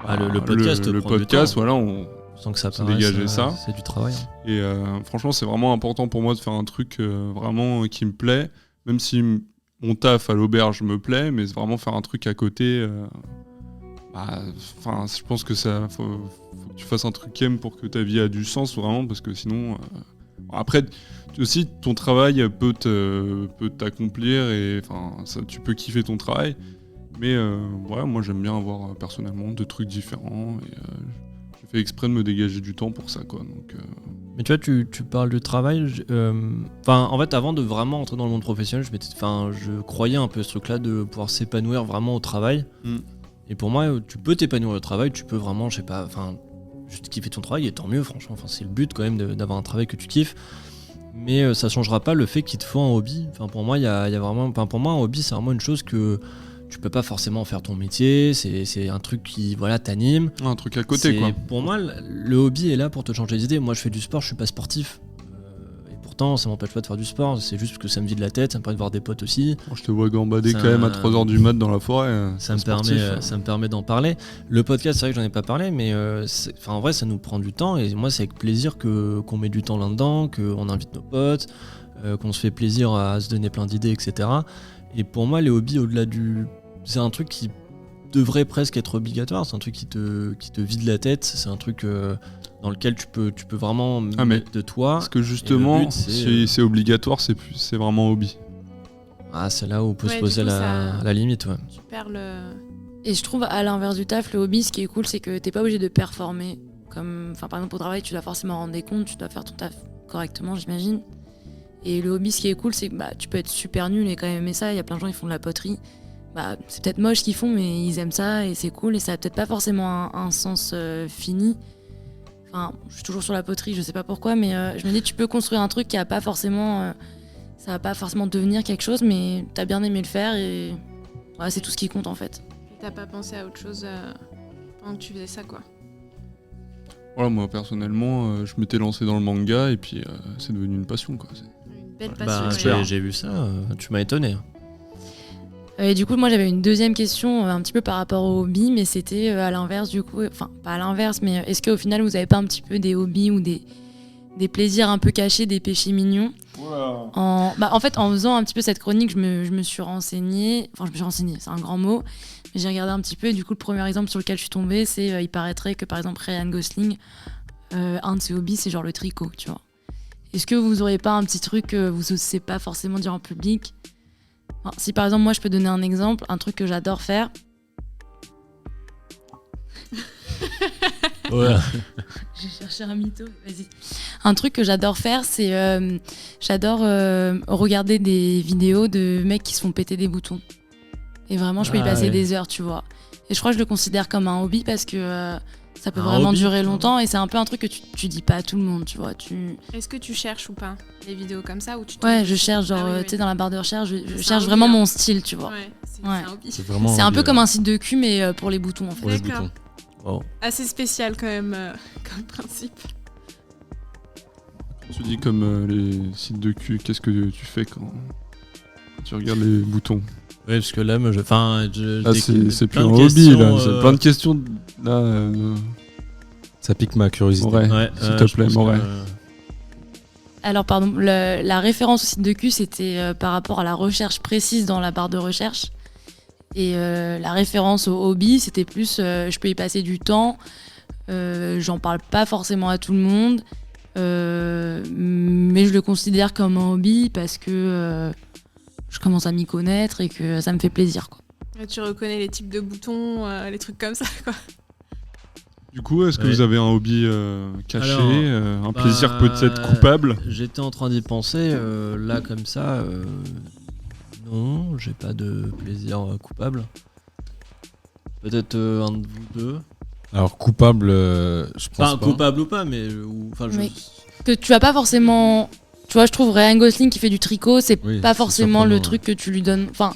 Le podcast. Le prend du podcast, temps. voilà, on. Sans que ça s'est paraisse, dégagé ça. C'est du travail. Et franchement, c'est vraiment important pour moi de faire un truc vraiment qui me plaît, même si mon taf à l'auberge me plaît, mais c'est vraiment faire un truc à côté. Je pense que ça, faut que tu fasses un truc qui aime pour que ta vie a du sens vraiment, parce que sinon, après aussi ton travail peut t'accomplir et tu peux kiffer ton travail, mais moi j'aime bien avoir personnellement deux trucs différents et j'ai fait exprès de me dégager du temps pour ça quoi. Donc Mais tu vois, tu parles de travail. En fait, avant de vraiment entrer dans le monde professionnel, je croyais un peu ce truc-là de pouvoir s'épanouir vraiment au travail. Et pour moi, tu peux t'épanouir au travail, tu peux vraiment, je sais pas, juste kiffer ton travail, et tant mieux, franchement. C'est le but quand même d'avoir un travail que tu kiffes. Mais ça changera pas le fait qu'il te faut un hobby. Pour moi, il y a vraiment, pour moi, un hobby, c'est vraiment une chose que tu peux pas forcément faire ton métier. C'est un truc qui, t'anime. Un truc à côté, quoi. Pour moi, le hobby est là pour te changer d'idée. Moi, je fais du sport, je suis pas sportif. Et pourtant, ça m'empêche pas de faire du sport. C'est juste que ça me vide la tête, ça me permet de voir des potes aussi. Je te vois gambader quand même à 3h du mat dans la forêt. Ça me permet d'en parler. Le podcast, c'est vrai que j'en ai pas parlé, mais en vrai, ça nous prend du temps. Et moi, c'est avec plaisir qu'on met du temps là-dedans, qu'on invite nos potes, qu'on se fait plaisir à se donner plein d'idées, etc. Et pour moi, les hobbies, au-delà du... C'est un truc qui devrait presque être obligatoire. C'est un truc qui te vide la tête. C'est un truc dans lequel tu peux vraiment mettre de toi. Parce que justement, si c'est obligatoire, c'est vraiment hobby. Ah, c'est là où on peut se Ouais, poser du coup, la limite. Ouais. Tu perds le... Et je trouve, à l'inverse du taf, le hobby, ce qui est cool, c'est que t'es pas obligé de performer. Par exemple, au travail, tu dois forcément rendre des comptes, tu dois faire ton taf correctement, j'imagine. Et le hobby, ce qui est cool, c'est que tu peux être super nul et quand même aimer ça. Il y a plein de gens qui font de la poterie. C'est peut-être moche ce qu'ils font, mais ils aiment ça et c'est cool. Et ça a peut-être pas forcément un sens fini. Je suis toujours sur la poterie, je sais pas pourquoi, mais je me dis, tu peux construire un truc qui a pas forcément... ça va pas forcément devenir quelque chose, mais t'as bien aimé le faire et Ouais, c'est tout ce qui compte en fait. Et t'as pas pensé à autre chose pendant que tu faisais ça, quoi? Voilà, moi personnellement, je m'étais lancé dans le manga et puis c'est devenu une passion, quoi. Une belle Bah, passion. super. j'ai vu ça, tu m'as étonné. Et du coup, moi j'avais une deuxième question un petit peu par rapport au hobby, mais c'était à l'inverse du coup. Enfin, pas à l'inverse, mais est-ce qu'au final vous avez pas un petit peu des hobbies ou des plaisirs un peu cachés, des péchés mignons? En fait, en faisant un petit peu cette chronique, je me suis renseignée. Enfin, je me suis renseignée, c'est un grand mot. Mais j'ai regardé un petit peu et du coup, le premier exemple sur lequel je suis tombée, c'est il paraîtrait que par exemple Ryan Gosling, un de ses hobbies, c'est genre le tricot, tu vois. Est-ce que vous auriez pas un petit truc que vous osez pas forcément dire en public? Enfin, si par exemple, moi je peux donner un exemple, un truc que j'adore faire. Ouais. J'ai cherché un mytho, vas-y. Un truc que j'adore faire, c'est j'adore regarder des vidéos de mecs qui se font péter des boutons. Et vraiment, je peux y passer des heures, tu vois. Et je crois que je le considère comme un hobby parce que ça peut vraiment durer longtemps et c'est un peu un truc que tu dis pas à tout le monde, tu vois. Est-ce que tu cherches ou pas des vidéos comme ça ou tu Ouais, je cherche, genre, Ah oui, tu sais, dans la barre de recherche, je C'est cherche un vraiment hobby, hein. mon style, tu vois. Ouais, c'est Ouais. un hobby. C'est vraiment C'est un peu hobby, comme un site de cul, mais pour les boutons, en fait. pour les D'accord. boutons. Oh. Assez spécial quand même comme principe. Tu dis comme les sites de cul, qu'est-ce que tu fais quand tu regardes les boutons? Ouais, parce que là, moi, je Ah, décline c'est plus plein un de hobby questions, là, c'est plein de questions là. Ça pique ma curiosité. Ouais, Ouais, s'il te je plaît, pense Moret. Alors, pardon, la référence au site de cul, c'était par rapport à la recherche précise dans la barre de recherche. Et la référence au hobby, c'était plus je peux y passer du temps, j'en parle pas forcément à tout le monde, mais je le considère comme un hobby parce que je commence à m'y connaître et que ça me fait plaisir, quoi. Et tu reconnais les types de boutons, les trucs comme ça, quoi. Du coup, est-ce que Ouais. vous avez un hobby caché, Alors, un plaisir peut-être coupable? J'étais en train d'y penser, là comme ça, non, j'ai pas de plaisir coupable. Peut-être un de vous deux. Alors coupable, je pense Enfin, pas. coupable ou pas, mais. Enfin, Mais- Que tu vas pas forcément. Tu vois, je trouve Ryan Gosling qui fait du tricot, c'est Oui, pas c'est forcément le surprenant, truc que tu lui donnes. Enfin,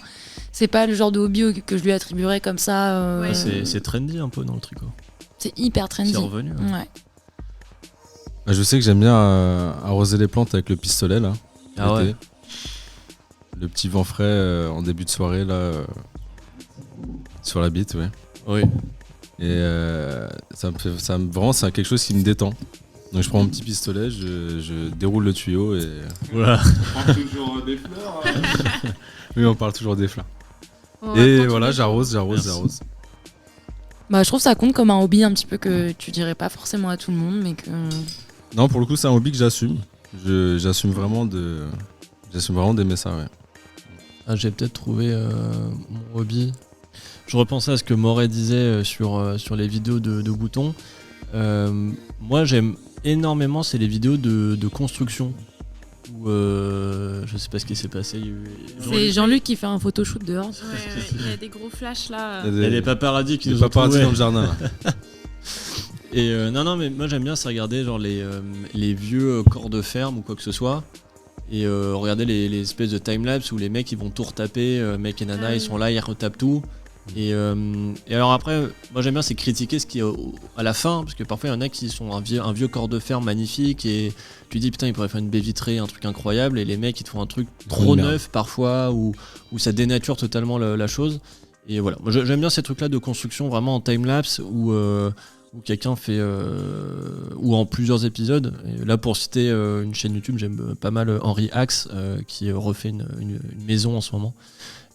c'est pas le genre de hobby que je lui attribuerais comme ça. Ouais. c'est trendy un peu dans le tricot. C'est hyper trendy. C'est revenu. hein. Ouais. Bah, je sais que j'aime bien arroser les plantes avec le pistolet là. Ah ouais. l'été. Le petit vent frais en début de soirée là. Sur la bite, ouais. Oui. Et vraiment c'est quelque chose qui me détend. Donc je prends mon petit pistolet, je déroule le tuyau et. Voilà. toujours des fleurs. Oui, on parle toujours des fleurs. On va Et prendre voilà, ton j'arrose. Merci. Bah, je trouve ça compte comme un hobby un petit peu que tu dirais pas forcément à tout le monde, mais que. Non, pour le coup, c'est un hobby que j'assume. J'assume vraiment d'aimer ça, ouais. Ah, j'ai peut-être trouvé mon hobby. Je repensais à ce que Moret disait sur les vidéos de boutons. Moi, j'aime énormément, c'est les vidéos de construction. Où, je sais pas ce qui s'est passé. il y a eu- C'est Jean-Luc qui fait un photoshoot dehors. Ouais, il y a des gros flashs là. Il Il y a des paparazzis qui des nous ont paparazzis trouvés. dans le jardin là. Et non, mais moi j'aime bien, c'est regarder genre les vieux corps de ferme ou quoi que ce soit. Et regarder les espèces de timelapse où les mecs ils vont tout retaper, mec et nana Ah ils oui. sont là, ils retapent tout. Et alors après, moi j'aime bien c'est critiquer ce qui est à la fin, parce que parfois il y en a qui sont un vieux corps de ferme magnifique et tu dis putain ils pourraient faire une baie vitrée, un truc incroyable, et les mecs ils te font un truc trop Merde. neuf parfois où ça dénature totalement la chose. Et voilà, moi j'aime bien ces trucs là de construction vraiment en timelapse où quelqu'un fait ou en plusieurs épisodes. Et là pour citer une chaîne YouTube, j'aime pas mal Henri Axe qui refait une maison en ce moment.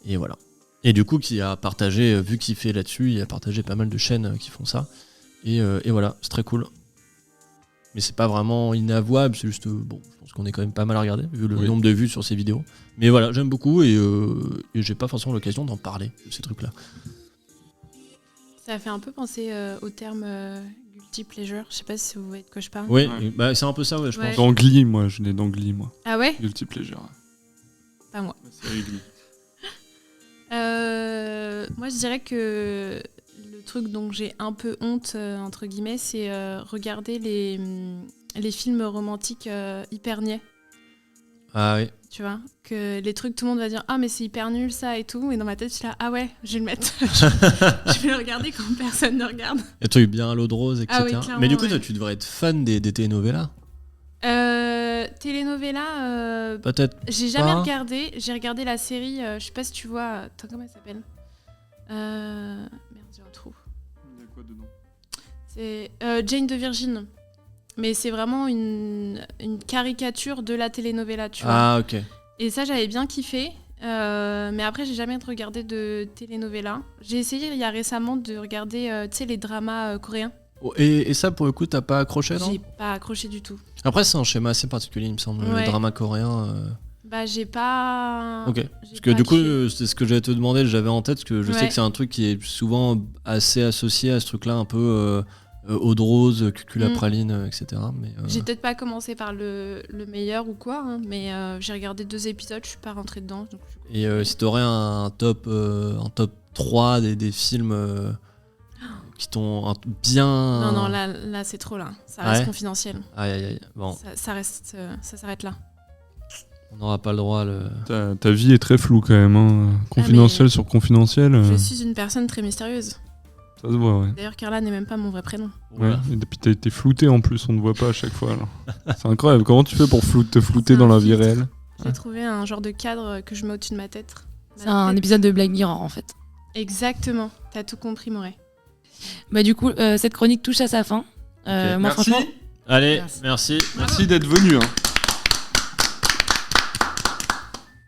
Et voilà. Et du coup qui a partagé, vu qu'il fait là-dessus, il a partagé pas mal de chaînes qui font ça. Et voilà, c'est très cool. Mais c'est pas vraiment inavouable, c'est juste bon, je pense qu'on est quand même pas mal à regarder vu le Oui. nombre de vues sur ces vidéos. Mais voilà, j'aime beaucoup et j'ai pas forcément l'occasion d'en parler de ces trucs-là. Ça fait un peu penser au terme guilty pleasure. Je sais pas si vous voyez de quoi je parle. Oui, Ouais. bah c'est un peu ça, ouais, je Ouais. pense. Dans Glee, moi, je n'ai dans Glee, moi. Ah ouais? Guilty pleasure. Pas moi. La série Glee. Moi, je dirais que le truc dont j'ai un peu honte, entre guillemets, c'est regarder les films romantiques hyper niais. Ah oui. Tu vois, que les trucs, tout le monde va dire « Ah, mais c'est hyper nul ça et tout ». Et dans ma tête, je suis là « Ah ouais, je vais le mettre. Je vais le regarder quand personne ne regarde. » Et truc bien à l'eau de rose, etc. Ah oui, clairement, mais du coup, ouais. toi, tu devrais être fan des télénovelas. Telenovela, Peut-être. j'ai jamais pas. regardé. J'ai regardé la série, je sais pas si tu vois. Attends, comment elle s'appelle Merde, j'ai un trou. Il y a quoi dedans? C'est Jane de Virgin. Mais c'est vraiment une caricature de la telenovela, tu vois. Ah, ok. Et ça, j'avais bien kiffé. Mais après, j'ai jamais regardé de telenovela. J'ai essayé il y a récemment de regarder tu sais, les dramas coréens. Oh, et ça, pour le coup, t'as pas accroché, non? J'ai pas accroché du tout. Après, c'est un schéma assez particulier, il me semble, Ouais. les dramas coréens. Bah, j'ai pas. Ok. j'ai Parce que pas du coup, kiffé. c'est ce que j'allais te demander, j'avais en tête, parce que je sais Ouais. que c'est un truc qui est souvent assez associé à ce truc-là, un peu eau de rose, cuculapraline, etc. Mais, J'ai peut-être pas commencé par le meilleur ou quoi, hein, mais j'ai regardé 2 épisodes, je suis pas rentrée dedans. Donc je suis et si t'aurais un top 3 des films qui t'ont bien... Non, là c'est trop là. Ça reste Ouais. confidentiel. Aïe, aïe, aïe. Bon, Ça reste, ça s'arrête là. on n'aura pas le droit. Ta vie est très floue quand même. Hein. Confidentiel sur confidentiel. Je suis une personne très mystérieuse. Ça se voit, ouais. D'ailleurs, Carla n'est même pas mon vrai prénom. Ouais. Et puis t'as été flouté en plus, on ne voit pas à chaque fois. là. C'est incroyable. Comment tu fais pour te flouter dans la vie réelle? J'ai trouvé un genre de cadre que je mets au-dessus de ma tête. C'est un épisode de Black Mirror en fait. Exactement. T'as tout compris, Moret. Bah du coup, cette chronique touche à sa fin. Moi Merci. franchement, Allez, Merci. merci. Merci d'être venu. Hein.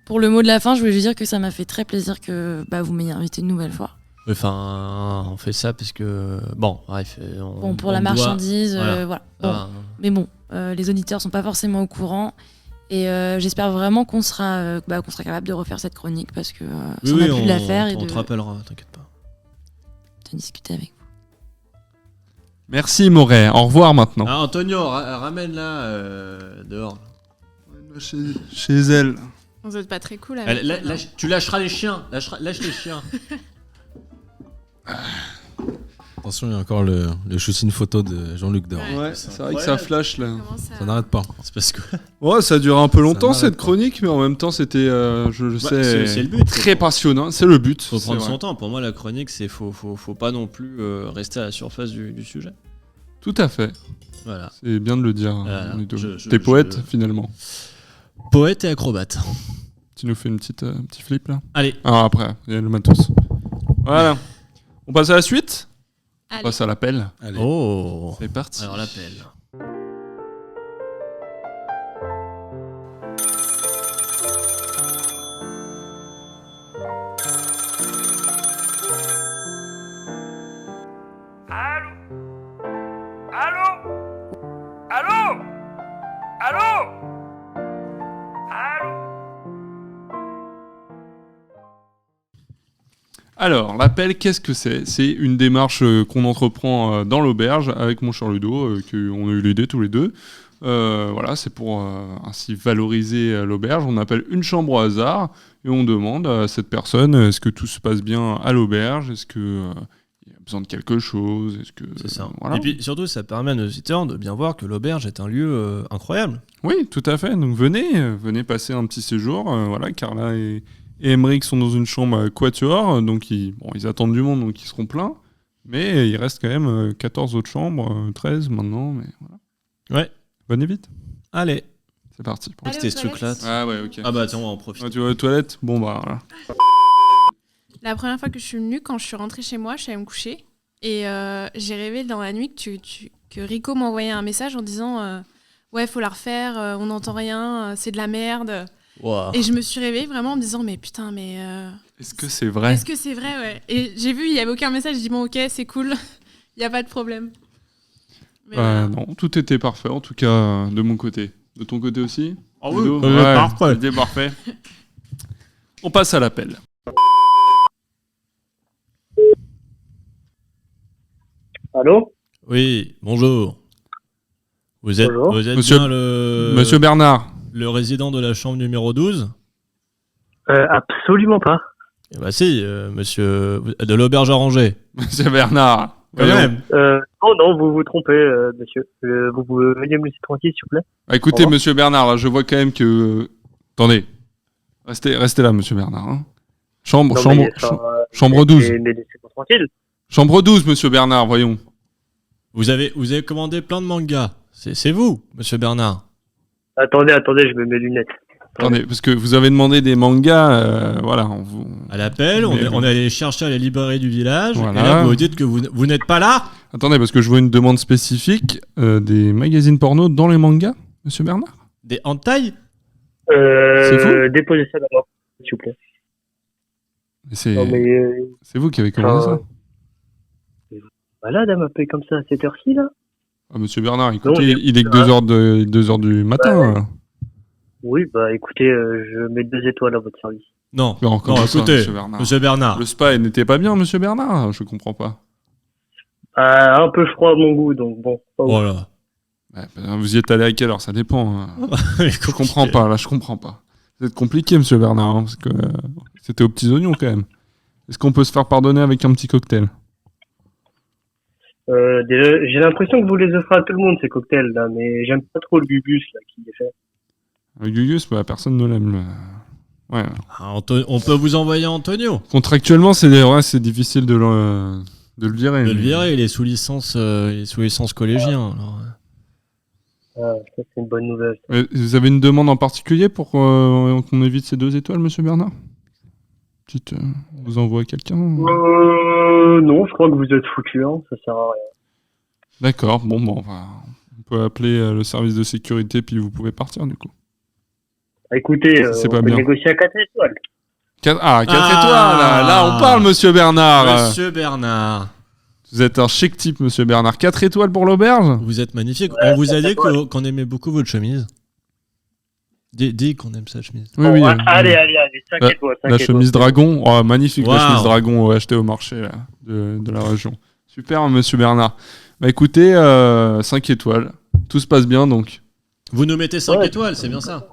pour le mot de la fin, je voulais juste dire que ça m'a fait très plaisir que vous m'ayez invité une nouvelle fois. Enfin, on fait ça parce que... Bon, bref. Bon, pour la marchandise, Voilà. voilà. Bon. Ah, Mais bon, les auditeurs sont pas forcément au courant. Et j'espère vraiment qu'on sera capable de refaire cette chronique parce que ça m'a plu de la faire et on de te rappellera, t'inquiète pas. discuter avec vous. Merci Moret. Au revoir maintenant. Ah, Antonio, ramène-la dehors. Chez elle. Vous êtes pas très cool avec Tu lâcheras les chiens. Lâche les chiens. Attention, il y a encore le shooting photo de Jean-Luc dehors. Ouais. Ouais, c'est vrai que ça flash là. Comment ça... Ça n'arrête pas. C'est parce que... Ouais, ça a duré un peu longtemps Ça cette m'arrête pas. chronique, mais en même temps c'était, je sais, c'est le but. très passionnant. C'est le but. Faut c'est prendre vrai. son temps. Pour moi, la chronique, c'est faut pas non plus rester à la surface du sujet. Tout à fait. Voilà. C'est bien de le dire. Voilà. Ludo. Je- T'es poète je- finalement. Poète et acrobate. Tu nous fais une petite petit flip là. Allez. Ah, après, il y a le matos. Voilà. On passe à la suite. On Allez. passe à l'appel. Allez. Oh. C'est parti. Alors l'appel. Alors, l'appel, qu'est-ce que c'est? C'est une démarche qu'on entreprend dans l'auberge avec mon cher Ludo, qu'on a eu l'idée tous les deux. Voilà, c'est pour ainsi valoriser l'auberge. On appelle une chambre au hasard et on demande à cette personne est-ce que tout se passe bien à l'auberge? Est-ce que il y a besoin de quelque chose? Est-ce que C'est ça. voilà. Et puis surtout, ça permet à nos auditeurs de bien voir que l'auberge est un lieu incroyable. Oui, tout à fait. Donc venez passer un petit séjour. Voilà, Carla et Emeric sont dans une chambre quatuor, donc ils attendent du monde, donc ils seront pleins. Mais il reste quand même 14 autres chambres, 13 maintenant, mais voilà. Ouais. Venez vite. Allez. C'est parti. Allez C'était aux ce truc-là. toilettes. Ah ouais, ok. Ah bah attends, on va en profiter. Ah, tu vas aux toilettes? Bon bah voilà. La première fois que je suis venue, quand je suis rentrée chez moi, je suis allée me coucher. Et j'ai rêvé dans la nuit que Rico m'envoyait un message en disant ouais, faut la refaire, on n'entend rien, c'est de la merde. Wow. Et je me suis réveillée vraiment en me disant mais putain, mais Est-ce que c'est vrai? est-ce que c'est vrai? Ouais. Et j'ai vu, il n'y avait aucun message, j'ai dit bon, ok, c'est cool, il n'y a pas de problème. Mais voilà. Non, tout était parfait, en tout cas de mon côté. De ton côté aussi? Ah oui, Ludo? c'était parfait. C'était parfait. On passe à l'appel. Allô? Oui, bonjour. Vous êtes Bonjour. Monsieur- bien le Monsieur Bernard. le résident de la chambre numéro 12? Absolument pas. Eh bah si, monsieur de l'auberge à Ranger. Monsieur Bernard. Quand Voyons. même. Non, vous vous trompez, monsieur. Vous pouvez veuillez me laisser tranquille, s'il vous plaît? Bah, écoutez, Au revoir. monsieur Bernard, là, je vois quand même que Attendez. Restez là, monsieur Bernard. Hein. Chambre 12. Mais laissez-moi tranquille. Chambre 12, monsieur Bernard, voyons. Vous avez commandé plein de mangas. C'est vous, monsieur Bernard. Attendez, je mets mes lunettes. Attendez, parce que vous avez demandé des mangas, voilà. À l'appel, on est allé chercher à la librairie du village. Voilà. Et là, vous dites que vous n'êtes pas là. Attendez, parce que je vois une demande spécifique des magazines porno dans les mangas, monsieur Bernard. Des hentai. C'est fou. Déposez ça d'abord, s'il vous plaît. C'est Non, mais, c'est vous qui avez commandé ça. Malade à m'appeler comme ça à cette heure-ci, là. Ah, monsieur Bernard, écoutez, il est que 2h du matin. Bah, oui, bah écoutez, je mets 2 étoiles à votre service. Non, écoutez, monsieur Bernard. Le spa n'était pas bien, monsieur Bernard. Je comprends pas. Un peu froid à mon goût, donc bon. Voilà. Vous y êtes allé à quelle heure? Ça dépend. Je comprends pas, là, je comprends pas. C'est compliqué, monsieur Bernard, parce que c'était aux petits oignons quand même. Est-ce qu'on peut se faire pardonner avec un petit cocktail? Déjà, j'ai l'impression que vous les offrez à tout le monde, ces cocktails-là, mais j'aime pas trop le Gugus, là, qui les fait. Le Gugus, personne ne l'aime. Ouais. On peut vous envoyer Antonio. Contractuellement, c'est difficile de le virer. De le virer, il est sous licence collégien. Alors. Ah, ça, c'est une bonne nouvelle. Vous avez une demande en particulier pour qu'on évite ces 2 étoiles, monsieur Bernard? On vous envoie quelqu'un? Non, je crois que vous êtes foutu, hein, ça sert à rien. D'accord, bon, on peut appeler le service de sécurité, puis vous pouvez partir, du coup. Écoutez, c'est on pas peut bien. négocier à 4 étoiles. 4 étoiles, là on parle, monsieur Bernard. Monsieur Bernard. Vous êtes un chic type, monsieur Bernard. 4 étoiles pour l'auberge? Vous êtes magnifique. On vous a dit qu'on aimait beaucoup votre chemise. Dis qu'on aime sa chemise. Oui, allez, 5 étoiles. La chemise dragon, magnifique, la chemise dragon achetée au marché là, de la région. Super, monsieur Bernard. Bah écoutez, 5 étoiles. Tout se passe bien donc. Vous nous mettez 5 étoiles, c'est bien ça.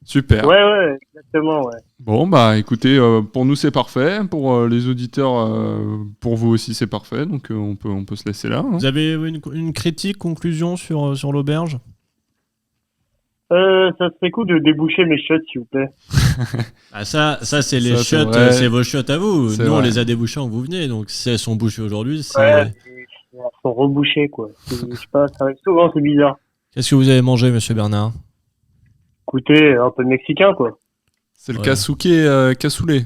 Super. Ouais, exactement, ouais. Bon, bah écoutez, pour nous c'est parfait. Pour les auditeurs, pour vous aussi c'est parfait. Donc on peut se laisser là. Hein. Vous avez une critique, conclusion sur l'auberge? Ça serait cool de déboucher mes chiottes, s'il vous plaît. Ça c'est les chiottes, c'est vos chiottes à vous. Nous, on les a débouchées quand vous venez, donc si elles sont bouchées aujourd'hui, c'est... Ouais, elles sont rebouchées, quoi. Je sais pas, ça arrive souvent, c'est bizarre. Qu'est-ce que vous avez mangé, monsieur Bernard? Écoutez, un peu de mexicain, quoi. C'est le cassoulet.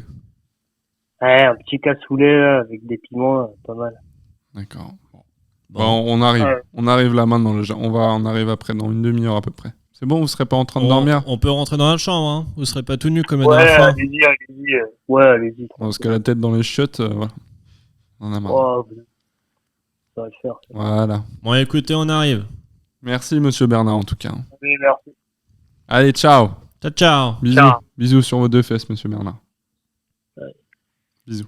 Ouais, un petit cassoulet, là, avec des piments, pas mal. D'accord. Bon, on arrive. Ouais. On arrive là maintenant, déjà. On arrive après, dans une demi-heure à peu près. C'est bon, vous serez pas en train de dormir? On peut rentrer dans la chambre, hein. Vous serez pas tout nu comme la dernière fois. Allez-y. Ouais, allez-y. Parce que la tête dans les chiottes, voilà. On en a marre. Oh, ça va le faire. Voilà. Bon, écoutez, on arrive. Merci, monsieur Bernard, en tout cas. Oui, merci. Allez, ciao. Ciao. Bisous. Ciao. Bisous sur vos 2 fesses, monsieur Bernard. Ouais. Bisous.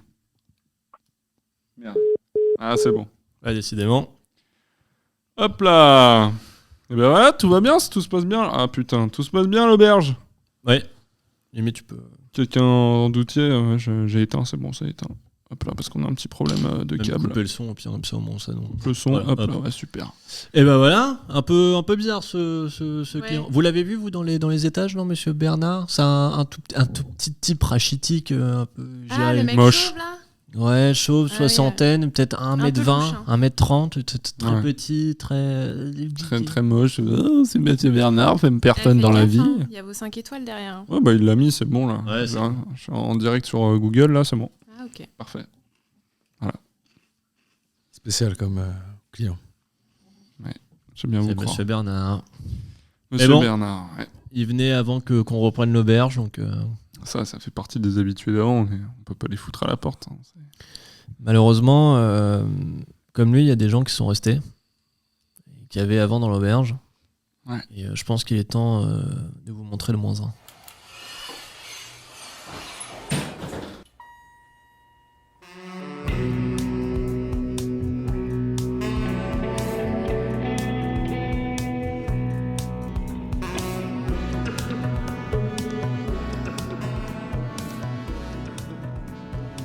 Merde. Ah, c'est bon. Ouais, décidément. Hop là. Et ben voilà, tout va bien, tout se passe bien. Ah putain, tout se passe bien l'auberge. Ouais. Limite, tu peux... Quelqu'un en doutier, j'ai éteint, c'est bon, ça éteint. Hop là, parce qu'on a un petit problème de câble. Couper le son, au pire, comme ça, bon, ça non. Le son, voilà, hop là, ouais, super. Et ben voilà, un peu bizarre ce client. Vous l'avez vu, vous, dans les étages, non, monsieur Bernard? C'est un tout petit type rachitique, un peu... le mec moche. chauve, là? Ouais, chauve, soixantaine, peut-être 1m20, 1m30, très Ouais. petit, Très moche. Oh, c'est monsieur Bernard, fait me personne dans la vie. Il y a vos 5 étoiles derrière. Hein. Ouais, bah il l'a mis, c'est bon là. Ouais, je suis en direct sur Google là, c'est bon. Ah, ok. Parfait. Voilà. Spécial comme client. Ouais, j'aime bien vous C'est croire. monsieur Bernard. Monsieur bon, Bernard, ouais. Il venait avant qu'on reprenne l'auberge, donc... Ça fait partie des habitués d'avant, mais on peut pas les foutre à la porte. Hein. Malheureusement, comme lui, il y a des gens qui sont restés, qui avaient avant dans l'auberge. Ouais. Et je pense qu'il est temps de vous montrer le -1.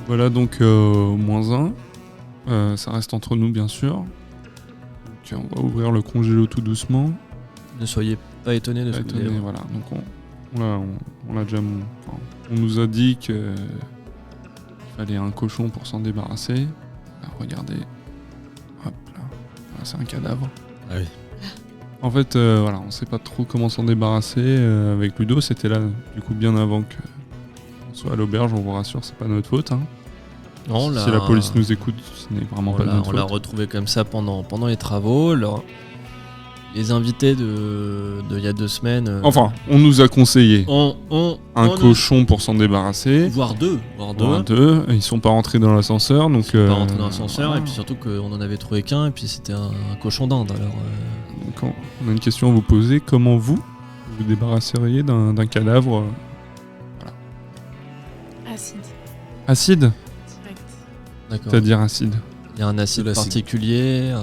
Voilà donc -1. Ça reste entre nous bien sûr. Donc on va ouvrir le congélo tout doucement. Ne soyez pas étonnés de ce que vous allez voir. Voilà. Donc on l'a déjà. Enfin, on nous a dit qu'il fallait un cochon pour s'en débarrasser. Là, regardez. Hop là. Voilà, c'est un cadavre. Ah oui. En fait, voilà, on sait pas trop comment s'en débarrasser. Avec Ludo, c'était là, du coup, bien avant qu'on soit à l'auberge. On vous rassure, c'est pas notre faute. Hein. Non, Si la police nous écoute, ce n'est vraiment pas de notre on l'a faute. retrouvé comme ça pendant les travaux. Les invités de il y a 2 semaines. Enfin, on nous a conseillé un on cochon pour s'en débarrasser. voire deux. Ils sont pas rentrés dans l'ascenseur, donc. Ils sont pas rentrés dans l'ascenseur, voilà. et puis surtout qu'on en avait trouvé qu'un, et puis c'était un cochon d'Inde. Alors, Donc, on a une question à vous poser. Comment vous débarrasseriez d'un cadavre Acide. acide? Direct. d'accord. C'est-à-dire acide. Il y a un acide De l'acide. particulier.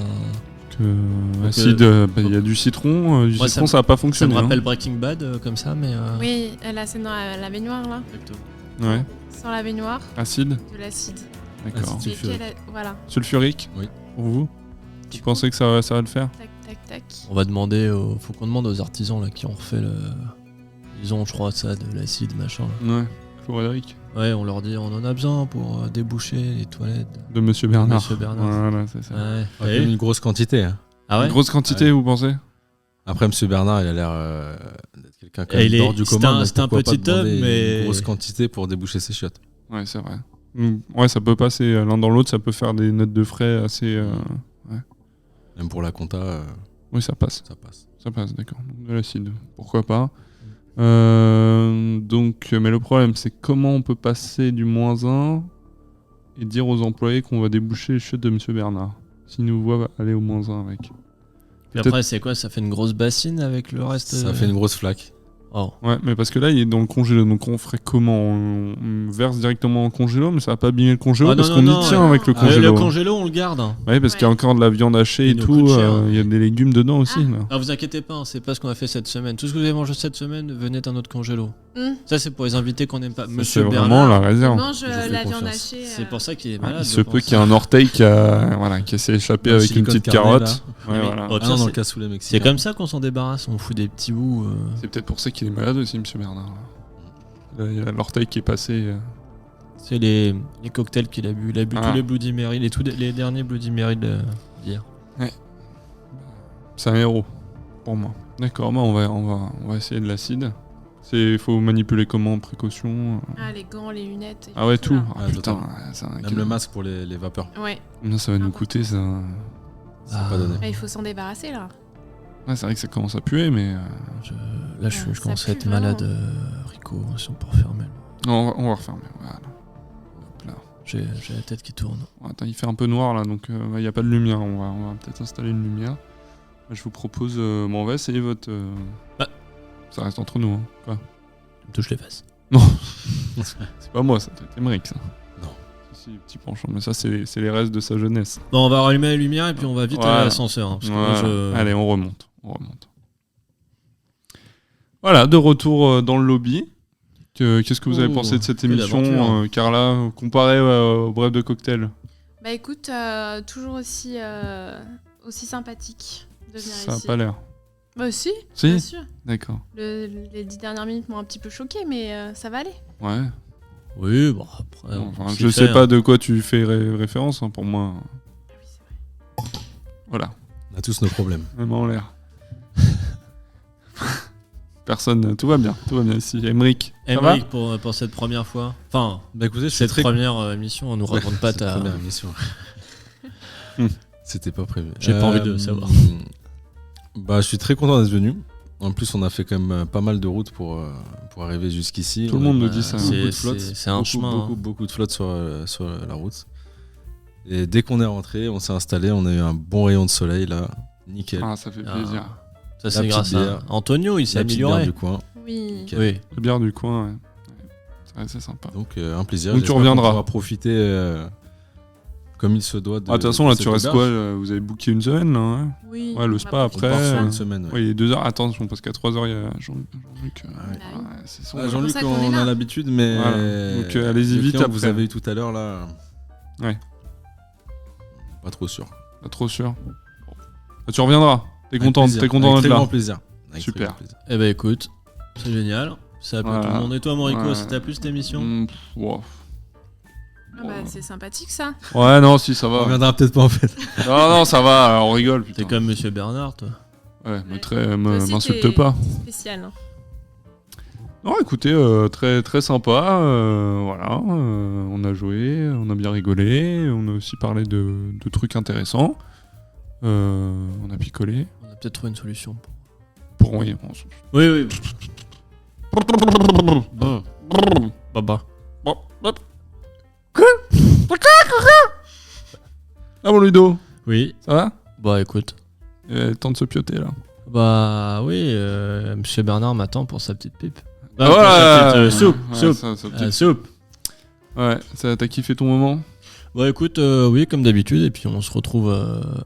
Acide, il y a du citron. Du Moi, citron, ça va pas Ça fonctionner. me rappelle hein. Breaking Bad comme ça, mais. Oui, la scène dans la baignoire là. Exactement. Ouais. Sans la baignoire, Acide, de l'acide. d'accord. Acide. Et voilà. Sulfurique. Oui. Pour vous? Vous pensez que ça va le faire? Tac, tac, tac. On va demander, faut qu'on demande aux artisans là qui ont refait le. Ils ont, je crois, ça, de l'acide, machin. Là. Ouais. Frédéric. Ouais, on leur dit, on en a besoin pour déboucher les toilettes. De Monsieur Bernard. Monsieur Bernard. Voilà, c'est ça. Ouais. Quand même une grosse quantité. Hein. Ah ouais. Une grosse quantité, vous pensez? Après, Monsieur Bernard, il a l'air d'être quelqu'un quand Et même il est- hors du c'était commun. un- donc c'était un pourquoi pas petit homme, demander mais- une grosse quantité pour déboucher ses chiottes. Ouais, c'est vrai. Ouais, ça peut passer l'un dans l'autre, ça peut faire des notes de frais assez. Même pour la compta, Oui, ça passe. ça passe. Ça passe, d'accord. Donc, de l'acide, pourquoi pas. Donc, mais le problème, c'est comment on peut passer du -1 et dire aux employés qu'on va déboucher les chiottes de Monsieur Bernard. S'ils nous voient aller au -1 avec. Puis Peut-être- après, c'est quoi? Ça fait une grosse bassine avec le reste. Ça fait une grosse flaque. Oh. Ouais, mais parce que là, il est dans le congélo. Donc, on ferait comment? On verse directement en congélo, mais ça va pas abîmer le congélo Ah, parce non, qu'on non, y tient non. avec le Ah, congélo. Le congélo, on le garde. Ouais, parce qu'il y a encore de la viande hachée et Il nous tout. coûte cher. Il y a des légumes dedans aussi. Là. Ah, vous inquiétez pas, hein, c'est pas ce qu'on a fait cette semaine. Tout ce que vous avez mangé cette semaine venait d'un autre congélo. Ça, c'est pour les invités qu'on n'aime pas. C'est Monsieur vraiment Bernard, la On réserve. mange Je fais la viande confiance. hachée. c'est pour ça qu'il est Ouais, malade. il je se peut pense. qu'il y ait un orteil qui s'est échappé Le avec une silicone petite carnet, carotte. là. Ouais, Oui. voilà. Oh, Ah pire, non, dans c'est- le cassoulet mexicain. C'est comme ça qu'on s'en débarrasse, on fout des petits bouts. C'est peut-être pour ça qu'il est malade aussi, Monsieur Bernard. Là, il y a l'orteil qui est passé. C'est les cocktails qu'il a bu. Il a bu Ah. tous les Bloody Mary, les derniers Bloody Mary d'hier. C'est un héros pour moi. D'accord, bah on va essayer de l'acide. Il faut manipuler comment? Précaution. Ah, les gants, les lunettes. Ah ouais, tout. là. Ah, Ouais, putain, totalement. c'est un Même le masque pour les vapeurs. Ouais. Combien ça va nous coûter ça? C'est pas donné. Ah, il faut s'en débarrasser là. Ouais, c'est vrai que ça commence à puer, mais. Là, je Ça commence à pue être malade, vraiment. Rico, si on peut refermer. Non, on va refermer. Voilà. Hop là. J'ai la tête qui tourne. Attends, il fait un peu noir là, donc il n'y a pas de lumière. On va peut-être installer une lumière. Je vous propose. Bon, on va essayer votre. Bah. Ça reste entre nous, hein. Quoi? Tu me touches les fesses. Non, c'est pas moi, ça doit être Émeric, ça. Non. Si, petit penchant, mais ça, c'est les restes de sa jeunesse. Bon, on va rallumer la lumière et puis on va vite Voilà. à l'ascenseur. Hein, parce que Voilà. moi, Allez, on remonte. Voilà, de retour dans le lobby. Qu'est-ce que vous avez Oh, pensé de cette quelle émission, aventure. Carla, comparé au bref de cocktail? Bah écoute, toujours aussi sympathique de venir Ça n'a ici. pas l'air. Bah si, Si bien sûr. D'accord. Les 10 dernières minutes m'ont un petit peu choqué, mais ça va aller. Ouais. Oui, bon, après. Enfin, c'est je fait, sais pas hein. de quoi tu fais référence, hein, pour moi. Ah oui, c'est vrai. Voilà, On a tous nos problèmes. même en l'air. Personne, tout va bien ici. Émeric, ça va? Émeric, pour cette première fois. Enfin, Bah écoutez, je suis cette très première émission, on nous raconte pas Cette ta. première émission. C'était pas prévu. J'ai pas envie de le savoir. Bah, je suis très content d'être venu. En plus, on a fait quand même pas mal de routes pour arriver jusqu'ici. Tout le On a monde nous eu dit ça. beaucoup de C'est- flotte. c'est un Beaucoup, chemin, Beaucoup, hein. beaucoup de flotte sur la route. Et dès qu'on est rentré, on s'est installé. On a eu un bon rayon de soleil là. Nickel. Ah, ça fait Ah. plaisir. Ça, La c'est petite grâce bière. à Antonio, il s'est La petite bière amélioré. du coin. Oui. Nickel. Oui. La bière du coin, ouais. C'est vrai, c'est sympa. Donc un plaisir. Donc tu J'espère qu'on reviendras. pourra profiter comme il se doit. Ah, de toute façon, là, cette tu restes auberge. quoi? Vous avez booké une semaine, là, hein? Oui. Ouais, le on va spa On profiter. après, part sur euh, une semaine. ouais. Ouais, il est 2h. Attention, parce qu'à 3h, il y a Jean-Luc. Bah oui. C'est son. Ah, Jean-Luc, pour ça qu'on est on là. a l'habitude, mais Voilà. Donc, allez-y le vite client que après. vous avez eu tout à l'heure là. Ouais. Pas trop sûr. Pas trop sûr. Bon. Bah, tu reviendras. T'es Avec content plaisir. d'être Avec très là. grand plaisir. Avec Super. très grand plaisir. Eh ben écoute, c'est génial. Ça a plu Voilà. tout le monde. Et toi, Morico, Ouais. ça t'a plu cette émission? Wow. Ah bah, c'est sympathique ça. Ouais, non, si, ça va. On reviendra peut-être pas en fait. Non, ça va, on rigole, T'es putain. comme Monsieur Bernard, toi. Ouais, Toi aussi, m'insulte t'es pas. Spécial. Hein. Non, écoutez, très, très sympa. Voilà, on a joué, on a bien rigolé, on a aussi parlé de trucs intéressants. On a picolé. On a peut-être trouvé une solution. Pour rien. Oui. Baba. Ah bon, Ludo, Oui. ça va? Bah écoute. Temps de se pioter là. Bah oui, Monsieur Bernard m'attend pour sa petite pipe. Ah, Pour sa petite, soupe. Ouais, Soupe. sa petite- Soupe. Ouais, t'as kiffé ton moment? Bah écoute, oui, comme d'habitude, et puis on se retrouve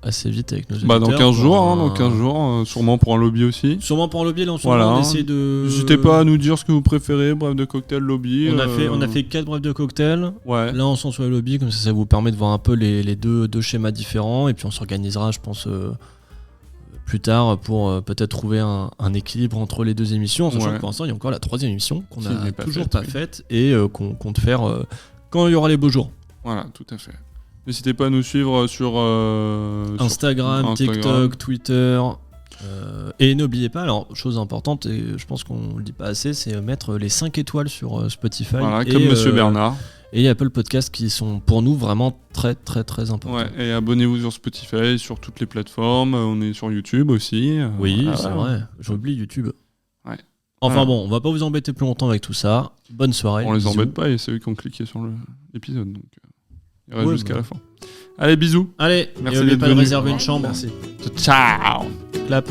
assez vite avec nos Bah, auditeurs. dans 15 jours, pour dans 15 jours, sûrement pour un lobby aussi. Sûrement pour un lobby, là, en ce Voilà. moment, on essaie de... N'hésitez pas à nous dire ce que vous préférez, bref de cocktail, lobby. On a fait 4 brefs de cocktail. Ouais. Là, on s'en soit le lobby, comme ça vous permet de voir un peu les deux schémas différents. Et puis on s'organisera, je pense, plus tard pour peut-être trouver un équilibre entre les deux émissions. En sachant Ouais. que pour l'instant, il y a encore la 3e émission qu'on Qui n'a n'est pas toujours faite, pas oui. faite et qu'on compte faire quand il y aura les beaux jours. Voilà, tout à fait. N'hésitez pas à nous suivre sur Instagram, sur TikTok, Twitter. Et n'oubliez pas, alors chose importante, et je pense qu'on le dit pas assez, c'est mettre les 5 étoiles sur Spotify. Voilà, et, comme Monsieur Bernard. Et Apple Podcasts qui sont pour nous vraiment très très très importants. Ouais, et abonnez-vous sur Spotify, sur toutes les plateformes. On est sur YouTube aussi. Oui, Voilà. c'est vrai, j'oublie YouTube. Ouais. Enfin Voilà. bon, on va pas vous embêter plus longtemps avec tout ça. Bonne soirée. On les bisous. embête pas, et c'est eux qui ont cliqué sur l'épisode. Donc, il reste Ouais, jusqu'à bah. la fin. Allez, bisous. Allez, Merci et n'oubliez d'être pas de venu. réserver une chambre. Ciao. Clap.